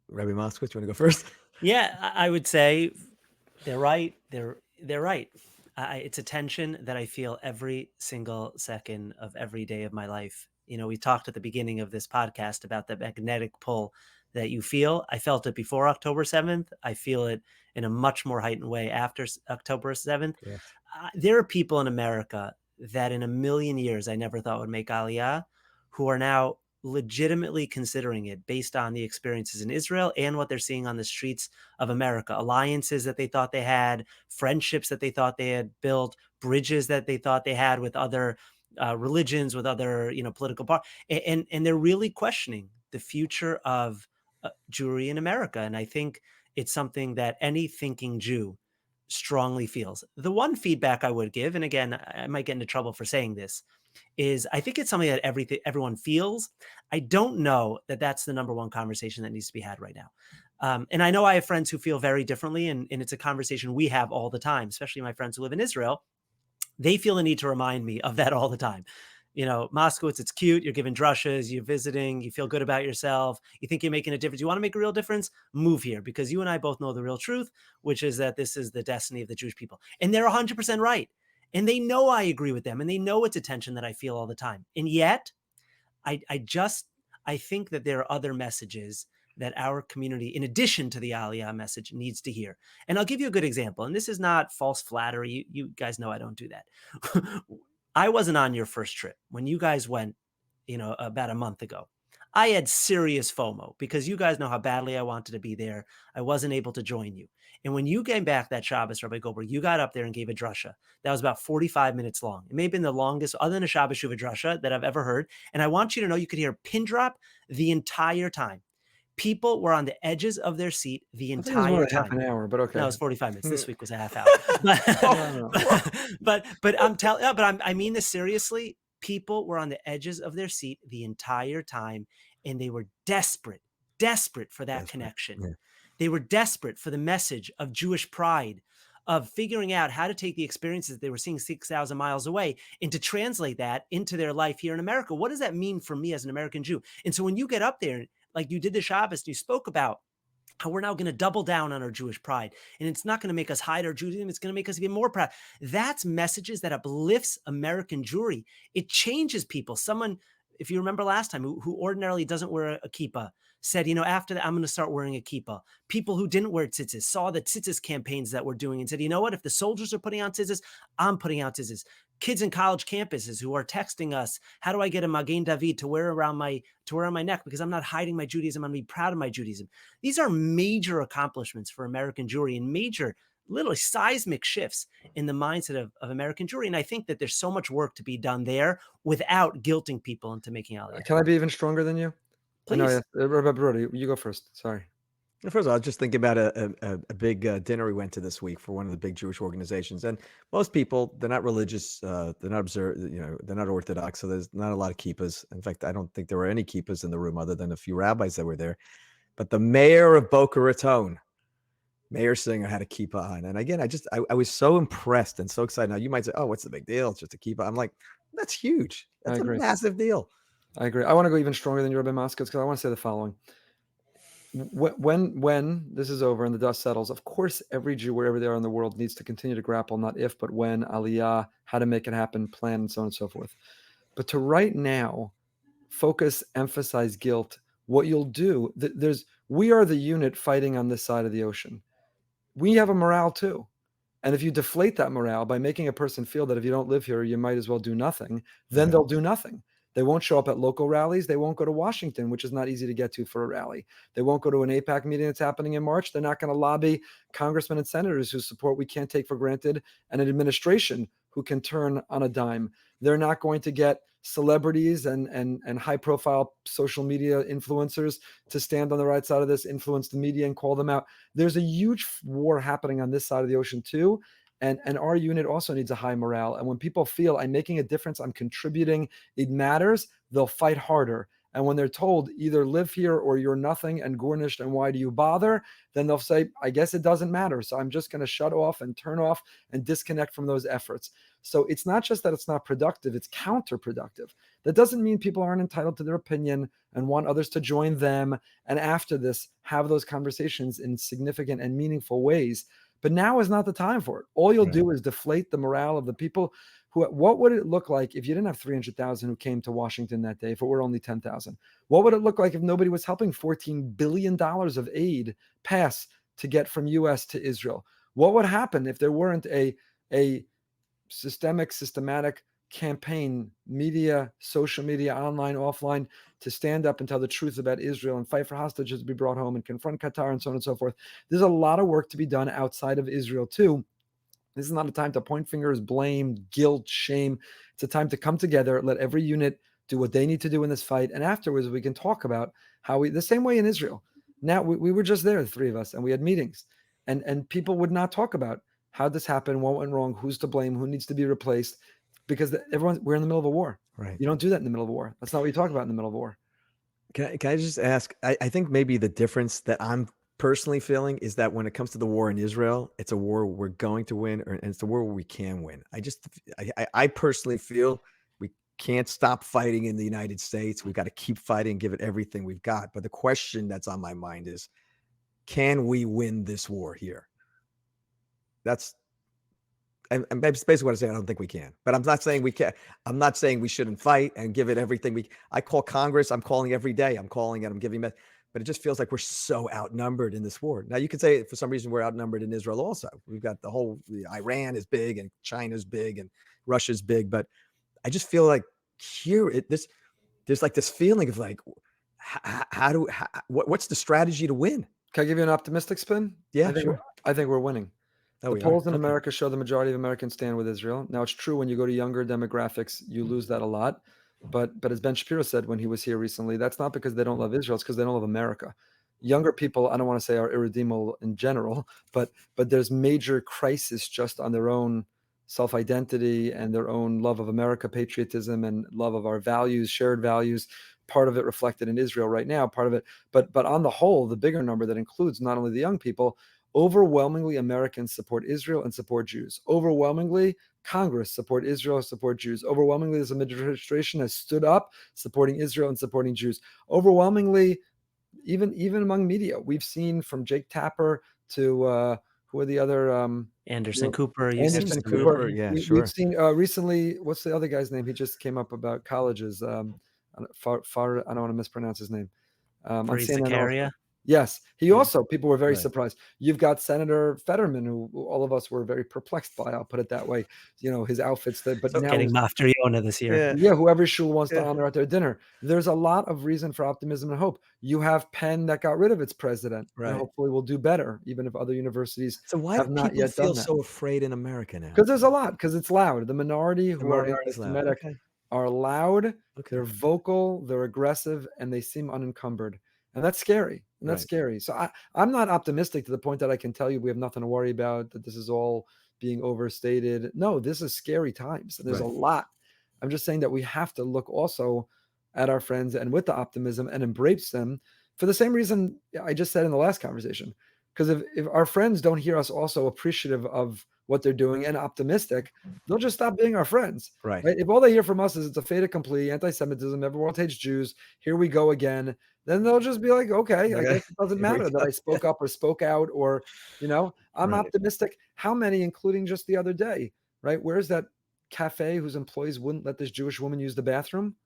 Rabbi Moskowitz, you want to go first? Yeah, I would say they're right. They're right. It's a tension that I feel every single second of every day of my life. We talked at the beginning of this podcast about the magnetic pull that you feel. I felt it before October 7th. I feel it in a much more heightened way after October 7th. Yeah. There are people in America that in a million years I never thought would make Aliyah, who are now legitimately considering it based on the experiences in Israel and what they're seeing on the streets of America. Alliances that they thought they had, friendships that they thought they had built, bridges that they thought they had with other religions, with other political parties, and they're really questioning the future of Jewry in America. And I think it's something that any thinking Jew strongly feels. The one feedback I would give, and again, I might get into trouble for saying this, is I think it's something that everyone feels. I don't know that that's the number one conversation that needs to be had right now. And I know I have friends who feel very differently, and it's a conversation we have all the time, especially my friends who live in Israel. They feel the need to remind me of that all the time. Moskowitz, it's cute. You're giving drushas, you're visiting, you feel good about yourself. You think you're making a difference. You want to make a real difference? Move here, because you and I both know the real truth, which is that this is the destiny of the Jewish people. And they're 100% right. And they know I agree with them, and they know it's a tension that I feel all the time. And yet I think that there are other messages that our community, in addition to the Aliyah message, needs to hear. And I'll give you a good example. And this is not false flattery. You guys know I don't do that. I wasn't on your first trip when you guys went, about a month ago. I had serious FOMO because you guys know how badly I wanted to be there. I wasn't able to join you. And when you came back that Shabbos, Rabbi Goldberg, you got up there and gave a drasha. That was about 45 minutes long. It may have been the longest, other than a Shabbos Shuvah drasha, that I've ever heard. And I want you to know you could hear a pin drop the entire time. People were on the edges of their seat the entire time. Half an hour, but okay. No, it was 45 minutes. This week was a half hour. But I mean this seriously. People were on the edges of their seat the entire time, and they were desperate for that connection. Yeah. They were desperate for the message of Jewish pride, of figuring out how to take the experiences that they were seeing 6,000 miles away and to translate that into their life here in America. What does that mean for me as an American Jew? And so when you get up there, like you did the Shabbos, you spoke about how we're now going to double down on our Jewish pride. And it's not going to make us hide our Judaism. It's going to make us even more proud. That's messages that uplifts American Jewry. It changes people. Someone, if you remember last time, who ordinarily doesn't wear a kippah, said, after that, I'm going to start wearing a kippah. People who didn't wear tzitzis saw the tzitzis campaigns that we're doing and said, you know what, if the soldiers are putting out tzitzis, I'm putting out tzitzis. Kids in college campuses who are texting us, how do I get a Magen David to wear on my neck because I'm not hiding my Judaism, I'm going to be proud of my Judaism. These are major accomplishments for American Jewry and major, literally seismic shifts in the mindset of American Jewry. And I think that there's so much work to be done there without guilting people into making Aliyah. Can I be even stronger than you? Please. No, Rabbi Broide, you go first. Sorry. First of all, I was just thinking about a big dinner we went to this week for one of the big Jewish organizations, and most people, they're not religious, they're not observed, they're not Orthodox, so there's not a lot of kippahs. In fact, I don't think there were any kippahs in the room other than a few rabbis that were there. But the mayor of Boca Raton, Mayor Singer, had a kippah on, and again, I was so impressed and so excited. Now you might say, "Oh, what's the big deal? It's just a kippah." I'm like, "That's huge. That's a massive deal." I agree. I want to go even stronger than you, Rabbi Moskowitz, because I want to say the following. When this is over and the dust settles, of course, every Jew, wherever they are in the world, needs to continue to grapple, not if, but when, Aliyah, how to make it happen, plan, and so on and so forth. But to right now, focus, emphasize guilt. What you'll do, we are the unit fighting on this side of the ocean. We have a morale too. And if you deflate that morale by making a person feel that if you don't live here, you might as well do nothing, then they'll do nothing. They won't show up at local rallies. They won't go to Washington, which is not easy to get to for a rally. They won't go to an AIPAC meeting that's happening in March. They're not going to lobby congressmen and senators whose support we can't take for granted and an administration who can turn on a dime. They're not going to get celebrities and high-profile social media influencers to stand on the right side of this, influence the media and call them out. There's a huge war happening on this side of the ocean too. And our unit also needs a high morale. And when people feel I'm making a difference, I'm contributing, it matters, they'll fight harder. And when they're told either live here or you're nothing and garnished and why do you bother, then they'll say, I guess it doesn't matter. So I'm just going to shut off and turn off and disconnect from those efforts. So it's not just that it's not productive, it's counterproductive. That doesn't mean people aren't entitled to their opinion and want others to join them. And after this, have those conversations in significant and meaningful ways. But now is not the time for it. All you'll do is deflate the morale of the people who, what would it look like if you didn't have 300,000 who came to Washington that day, if it were only 10,000? What would it look like if nobody was helping $14 billion of aid pass to get from US to Israel? What would happen if there weren't a systematic campaign, media, social media, online, offline, to stand up and tell the truth about Israel and fight for hostages to be brought home and confront Qatar and so on and so forth? There's a lot of work to be done outside of Israel too. This is not a time to point fingers, blame, guilt, shame. It's a time to come together, let every unit do what they need to do in this fight. And afterwards, we can talk about how the same way in Israel. Now, we were just there, the three of us, and we had meetings. And people would not talk about how this happened, what went wrong, who's to blame, who needs to be replaced, because we're in the middle of a war. Right. You don't do that in the middle of a war. That's not what you talk about in the middle of a war. Can I just ask, I think maybe the difference that I'm personally feeling is that when it comes to the war in Israel, it's a war we're going to win, and it's a war where we can win. I personally feel we can't stop fighting in the United States. We've got to keep fighting, give it everything we've got. But the question that's on my mind is, can we win this war here? And that's basically what I'm saying. I don't think we can, but I'm not saying we can. I'm not saying we shouldn't fight and give it everything I call Congress. I'm calling every day. I'm calling it. I'm giving it, but it just feels like we're so outnumbered in this war. Now you could say for some reason we're outnumbered in Israel also. We've got Iran is big and China's big and Russia's big, but I just feel like there's like this feeling of like, what's the strategy to win? Can I give you an optimistic spin? Yeah, sure. I think we're winning. Oh, the polls in America show the majority of Americans stand with Israel. Now, it's true when you go to younger demographics, you lose that a lot. But as Ben Shapiro said when he was here recently, that's not because they don't love Israel. It's because they don't love America. Younger people, I don't want to say are irredeemable in general, but there's major crisis just on their own self-identity and their own love of America, patriotism, and love of our values, shared values. Part of it reflected in Israel right now, part of it. But on the whole, the bigger number that includes not only the young people, overwhelmingly Americans support Israel and support Jews. Overwhelmingly, Congress support Israel, support Jews. Overwhelmingly, this administration has stood up supporting Israel and supporting Jews. Overwhelmingly, even among media, we've seen from Jake Tapper to who are the other Anderson Cooper. Anderson Cooper, yeah, sure. We've seen recently. What's the other guy's name? He just came up about colleges. I don't want to mispronounce his name. on Free CNN. Zakaria. Also. Yes, he Yeah. also, people were very Right. surprised. You've got Senator Fetterman, who all of us were very perplexed by, I'll put it that way, his outfits, but So now Getting he's, Mafter Yonah this year. yeah, whoever shul wants to Yeah. honor at their dinner. There's a lot of reason for optimism and hope. You have Penn that got rid of its president, Right. and hopefully will do better, even if other universities So why have do not people yet feel done that. so afraid in America now? Because there's a lot, because it's loud. The minority The who are minority's loud. anti-Semitic Okay. are loud, Okay. they're vocal, they're aggressive, and they seem unencumbered. And that's scary. And that's Right. scary. So I'm not optimistic to the point that I can tell you we have nothing to worry about, that this is all being overstated. No, this is scary times. And there's a Right. lot. I'm just saying that we have to look also at our friends and with the optimism and embrace them for the same reason I just said in the last conversation. Because if our friends don't hear us also appreciative of what they're doing and optimistic, they'll just stop being our friends. Right. Right? If all they hear from us is it's a fait accompli, anti-Semitism, everyone hates Jews, here we go again, then they'll just be like, okay, I Okay. guess it doesn't Here we matter that go. I spoke up or spoke out, or, I'm Right. optimistic. How many, including just the other day, right? Where's that cafe whose employees wouldn't let this Jewish woman use the bathroom?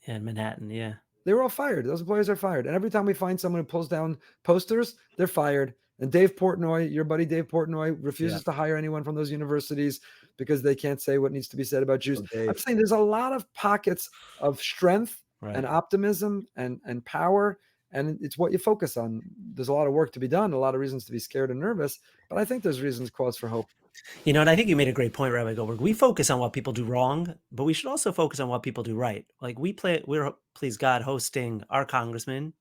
Yeah, in Manhattan, yeah. They were all fired. Those employees are fired. And every time we find someone who pulls down posters, they're fired. And Dave Portnoy, your buddy Dave Portnoy, refuses to hire anyone from those universities because they can't say what needs to be said about Jews. Oh, Dave. I'm saying there's a lot of pockets of strength Right. and optimism and power, and it's what you focus on. There's a lot of work to be done, a lot of reasons to be scared and nervous, but I think there's reasons, cause for hope. And I think you made a great point, Rabbi Goldberg. We focus on what people do wrong, but we should also focus on what people do right. Like we're, please God, hosting our congressman,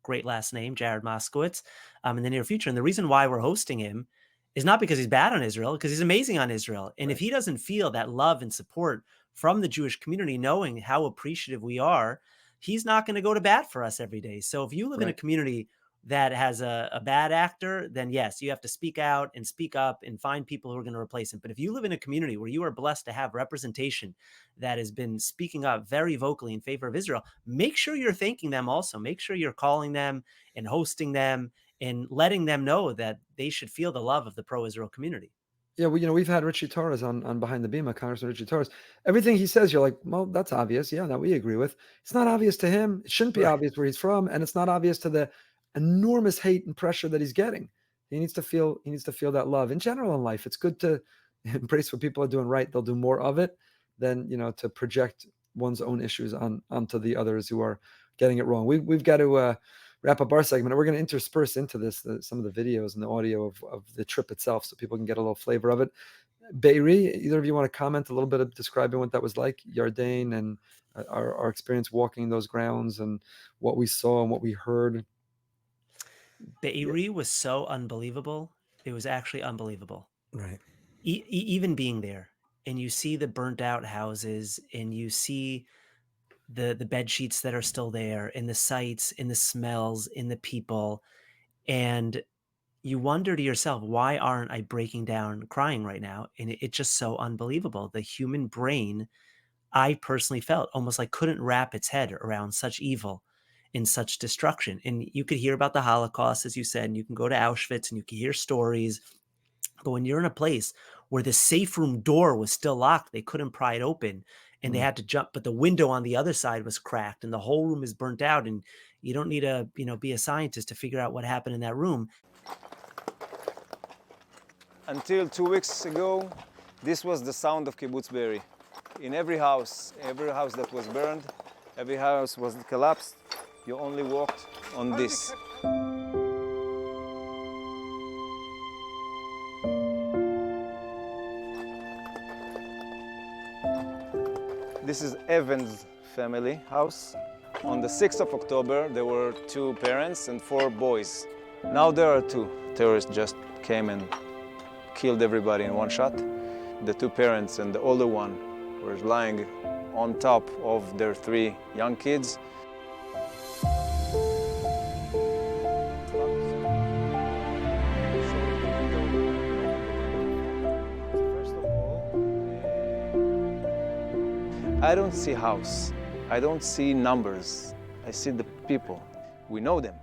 great last name, Jared Moskowitz, in the near future. And the reason why we're hosting him is not because he's bad on Israel, because he's amazing on Israel. And if he doesn't feel that love and support from the Jewish community, knowing how appreciative we are, he's not going to go to bat for us every day. So if you live in a community that has a bad actor, then yes, you have to speak out and speak up and find people who are going to replace him. But if you live in a community where you are blessed to have representation that has been speaking up very vocally in favor of Israel, make sure you're thanking them also. Make sure you're calling them and hosting them and letting them know that they should feel the love of the pro-Israel community. Yeah, we've had Richie Torres on Behind the Bima, Congressman Richie Torres. Everything he says, you're like, well, that's obvious. Yeah, that we agree with. It's not obvious to him. It shouldn't be obvious where he's from, and it's not obvious to the enormous hate and pressure that he's getting. He needs to feel that love. In general in life, it's good to embrace what people are doing right. They'll do more of it than to project one's own issues onto the others who are getting it wrong. We've got to wrap up our segment. We're going to intersperse into this some of the videos and the audio of the trip itself, so people can get a little flavor of it. Beiri, either of you want to comment a little bit of describing what that was like, Yardain, and our experience walking those grounds and what we saw and what we heard? Beiri was so unbelievable. It was actually unbelievable. Right. Even being there, and you see the burnt out houses, and you see the bed sheets that are still there, and the sights, and the smells, and the people, and you wonder to yourself, why aren't I breaking down crying right now? And it's just so unbelievable. The human brain, I personally felt almost like couldn't wrap its head around such evil and such destruction. And you could hear about the Holocaust, as you said, and you can go to Auschwitz and you can hear stories. But when you're in a place where the safe room door was still locked, they couldn't pry it open, and they had to jump, but the window on the other side was cracked and the whole room is burnt out, and you don't need to, be a scientist to figure out what happened in that room. Until 2 weeks ago, this was the sound of Kibbutz Be'eri. In every house that was burned, every house was collapsed, you only walked on this. This is Evan's family house. On the 6th of October, there were 2 parents and 4 boys. Now there are 2. Terrorists just came and killed everybody in one shot. The 2 parents and the older one were lying on top of their 3 young kids. I don't see house, I don't see numbers, I see the people. We know them,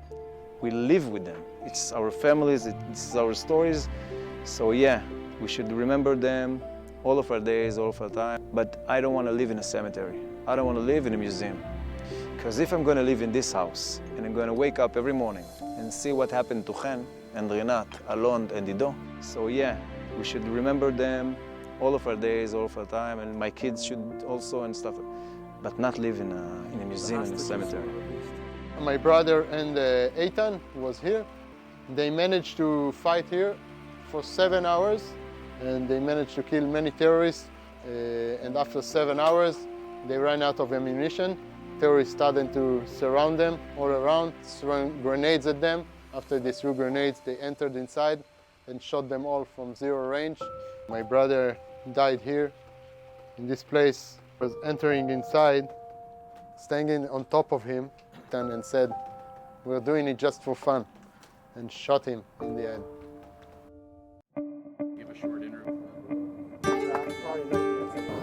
we live with them. It's our families, it's our stories. So yeah, we should remember them all of our days, all of our time. But I don't want to live in a cemetery. I don't want to live in a museum. Because if I'm going to live in this house and I'm going to wake up every morning and see what happened to Chen and Rinat, Alon and Ido, so yeah, we should remember them all of our days, all of our time, and my kids should also and stuff, but not live in a museum, in a cemetery. My brother and Eitan was here. They managed to fight here for 7 hours, and they managed to kill many terrorists. And after 7 hours, they ran out of ammunition. Terrorists started to surround them all around, throwing grenades at them. After they threw grenades, they entered inside and shot them all from zero range. My brother died here in this place. Was entering inside, standing on top of him, and said, "We're doing it just for fun," and shot him in the end. Give a short interview.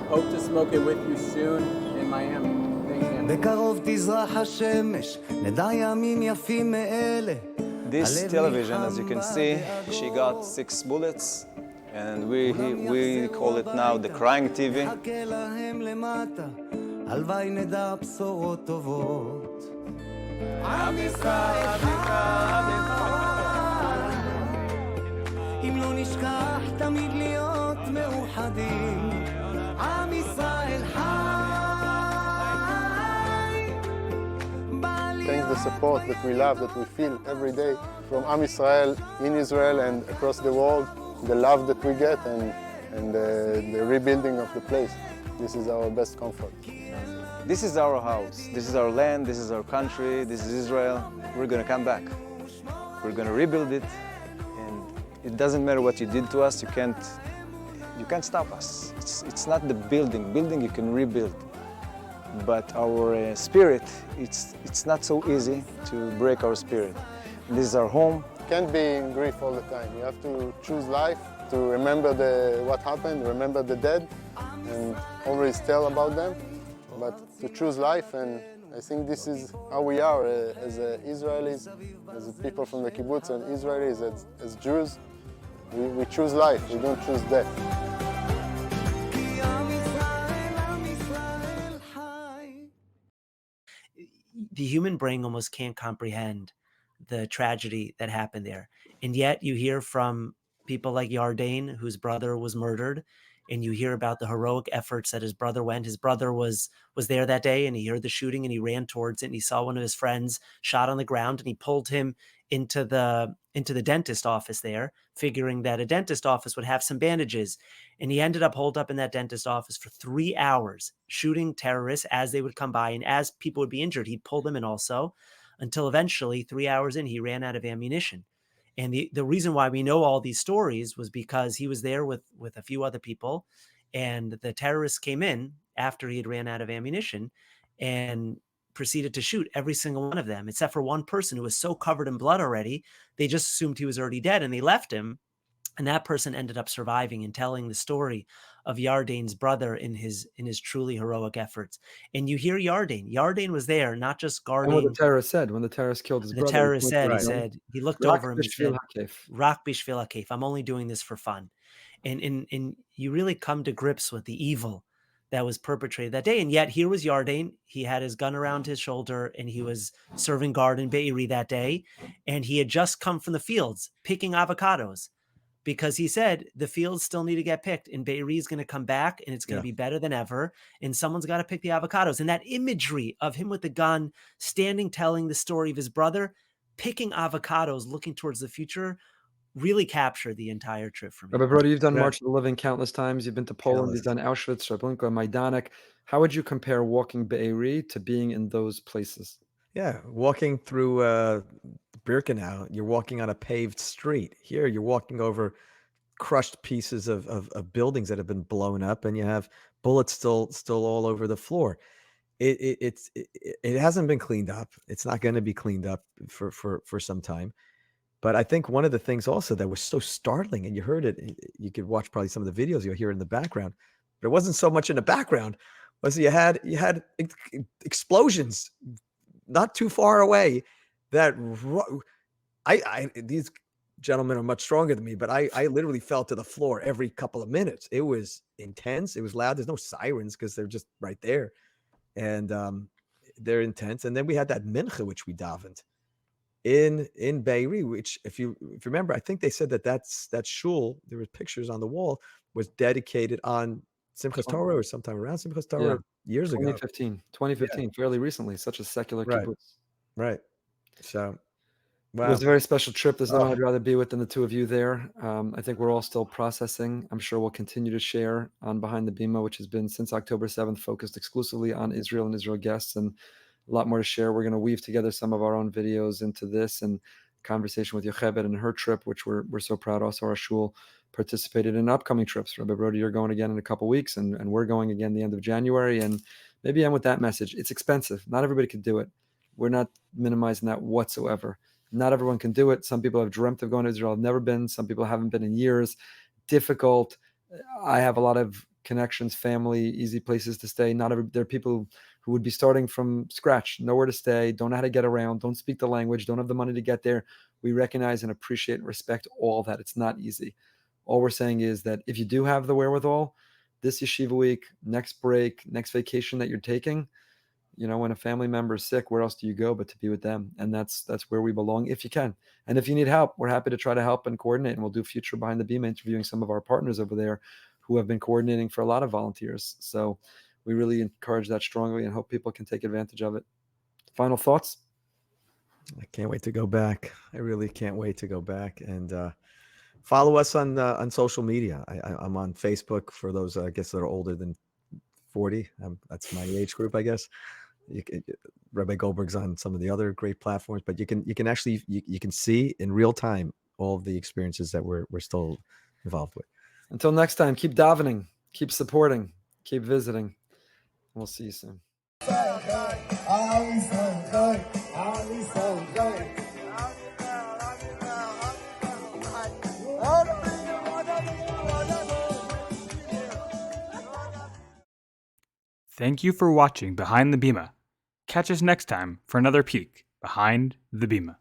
Hope to smoke it with you soon in Miami. This television, as you can see, she got 6 bullets, and we call it now the crying TV. Thanks the support that we love, that we feel every day from Am Israel in Israel and across the world, the love that we get and the rebuilding of the place. This is our best comfort. This is our house, this is our land, this is our country, this is Israel. We're going to come back. We're going to rebuild it, and it doesn't matter what you did to us, you can't stop us. It's not the building you can rebuild, but our spirit, it's not so easy to break our spirit. This is our home. You can't be in grief all the time. You have to choose life, to remember what happened, remember the dead, and always tell about them. But to choose life, and I think this is how we are as Israelis, as people from the kibbutz, and Israelis, as Jews. We choose life, we don't choose death. The human brain almost can't comprehend the tragedy that happened there. And yet you hear from people like Yardain, whose brother was murdered, and you hear about the heroic efforts that his brother went. His brother was there that day, and he heard the shooting, and he ran towards it, and he saw one of his friends shot on the ground, and he pulled him into the dentist office there, figuring that a dentist office would have some bandages. And he ended up holed up in that dentist office for 3 hours, shooting terrorists as they would come by, and as people would be injured, he'd pull them in also, until eventually 3 hours in, he ran out of ammunition. And the reason why we know all these stories was because he was there with a few other people, and the terrorists came in after he had ran out of ammunition and proceeded to shoot every single one of them, except for one person who was so covered in blood already, they just assumed he was already dead, and they left him. And that person ended up surviving and telling the story of Yardain's brother in his truly heroic efforts. And you hear Yardain. Yardain was there, not just guarding. And what the terrorist said when the terrorist killed his brother. The terrorist said, he said, he looked over him and said, Rak bishvil hakef, I'm only doing this for fun. And you really come to grips with the evil that was perpetrated that day. And yet here was Yardain. He had his gun around his shoulder, and he was serving guard in Be'eri that day. And he had just come from the fields picking avocados, because he said the fields still need to get picked, and Be'eri is going to come back, and it's going to be better than ever, and someone's got to pick the avocados. And that imagery of him with the gun, standing, telling the story of his brother, picking avocados, looking towards the future, really captured the entire trip for me. Rabbi Broide, you've done March of the Living countless times. You've been to Poland. You've done Auschwitz, Treblinka, Majdanek. How would you compare walking Be'eri to being in those places? Yeah, walking through Birkenau, you're walking on a paved street. Here, you're walking over crushed pieces of buildings that have been blown up, and you have bullets still all over the floor. It hasn't been cleaned up. It's not going to be cleaned up for some time. But I think one of the things also that was so startling, and you heard it, you could watch probably some of the videos, you'll hear it in the background, but it wasn't so much in the background, was you had explosions not too far away that these gentlemen are much stronger than me, but I literally fell to the floor every couple of minutes. It was intense. It was loud. There's no sirens because they're just right there. And they're intense. And then we had that mincha, which we davened in Beirut, which if you remember, I think they said that shul, there were pictures on the wall, was dedicated on Simchas Torah or sometime around Simchas Torah years ago. 2015, fairly recently, such a secular Right. kibbutz. Right. So, It was a wow. very special trip. There's no one I'd rather be with than the two of you there. I think we're all still processing. I'm sure we'll continue to share on Behind the Bima, which has been since October 7th, focused exclusively on Israel and Israel guests, and a lot more to share. We're going to weave together some of our own videos into this, and conversation with Yocheved and her trip, which we're so proud. Also, our shul participated in upcoming trips. Rabbi Broide, you're going again in a couple weeks, and we're going again the end of January. And maybe end with that message. It's expensive. Not everybody could do it. We're not minimizing that whatsoever. Not everyone can do it. Some people have dreamt of going to Israel, have never been. Some people haven't been in years. Difficult. I have a lot of connections, family, easy places to stay. There are people who would be starting from scratch, nowhere to stay, don't know how to get around, don't speak the language, don't have the money to get there. We recognize and appreciate and respect all that. It's not easy. All we're saying is that if you do have the wherewithal, this yeshiva week, next break, next vacation that you're taking, when a family member is sick, where else do you go but to be with them? And that's where we belong, if you can. And if you need help, we're happy to try to help and coordinate. And we'll do future Behind the Bima, interviewing some of our partners over there who have been coordinating for a lot of volunteers. So we really encourage that strongly and hope people can take advantage of it. Final thoughts? I can't wait to go back. I really can't wait to go back. And follow us on social media. I'm on Facebook for those, I guess, that are older than 40. That's my age group, I guess. Rabbi Goldberg's on some of the other great platforms, but you can actually you can see in real time all of the experiences that we're still involved with. Until next time, keep davening, keep supporting, keep visiting. We'll see you soon. Thank you for watching Behind the Bima. Catch us next time for another peek behind the Bima.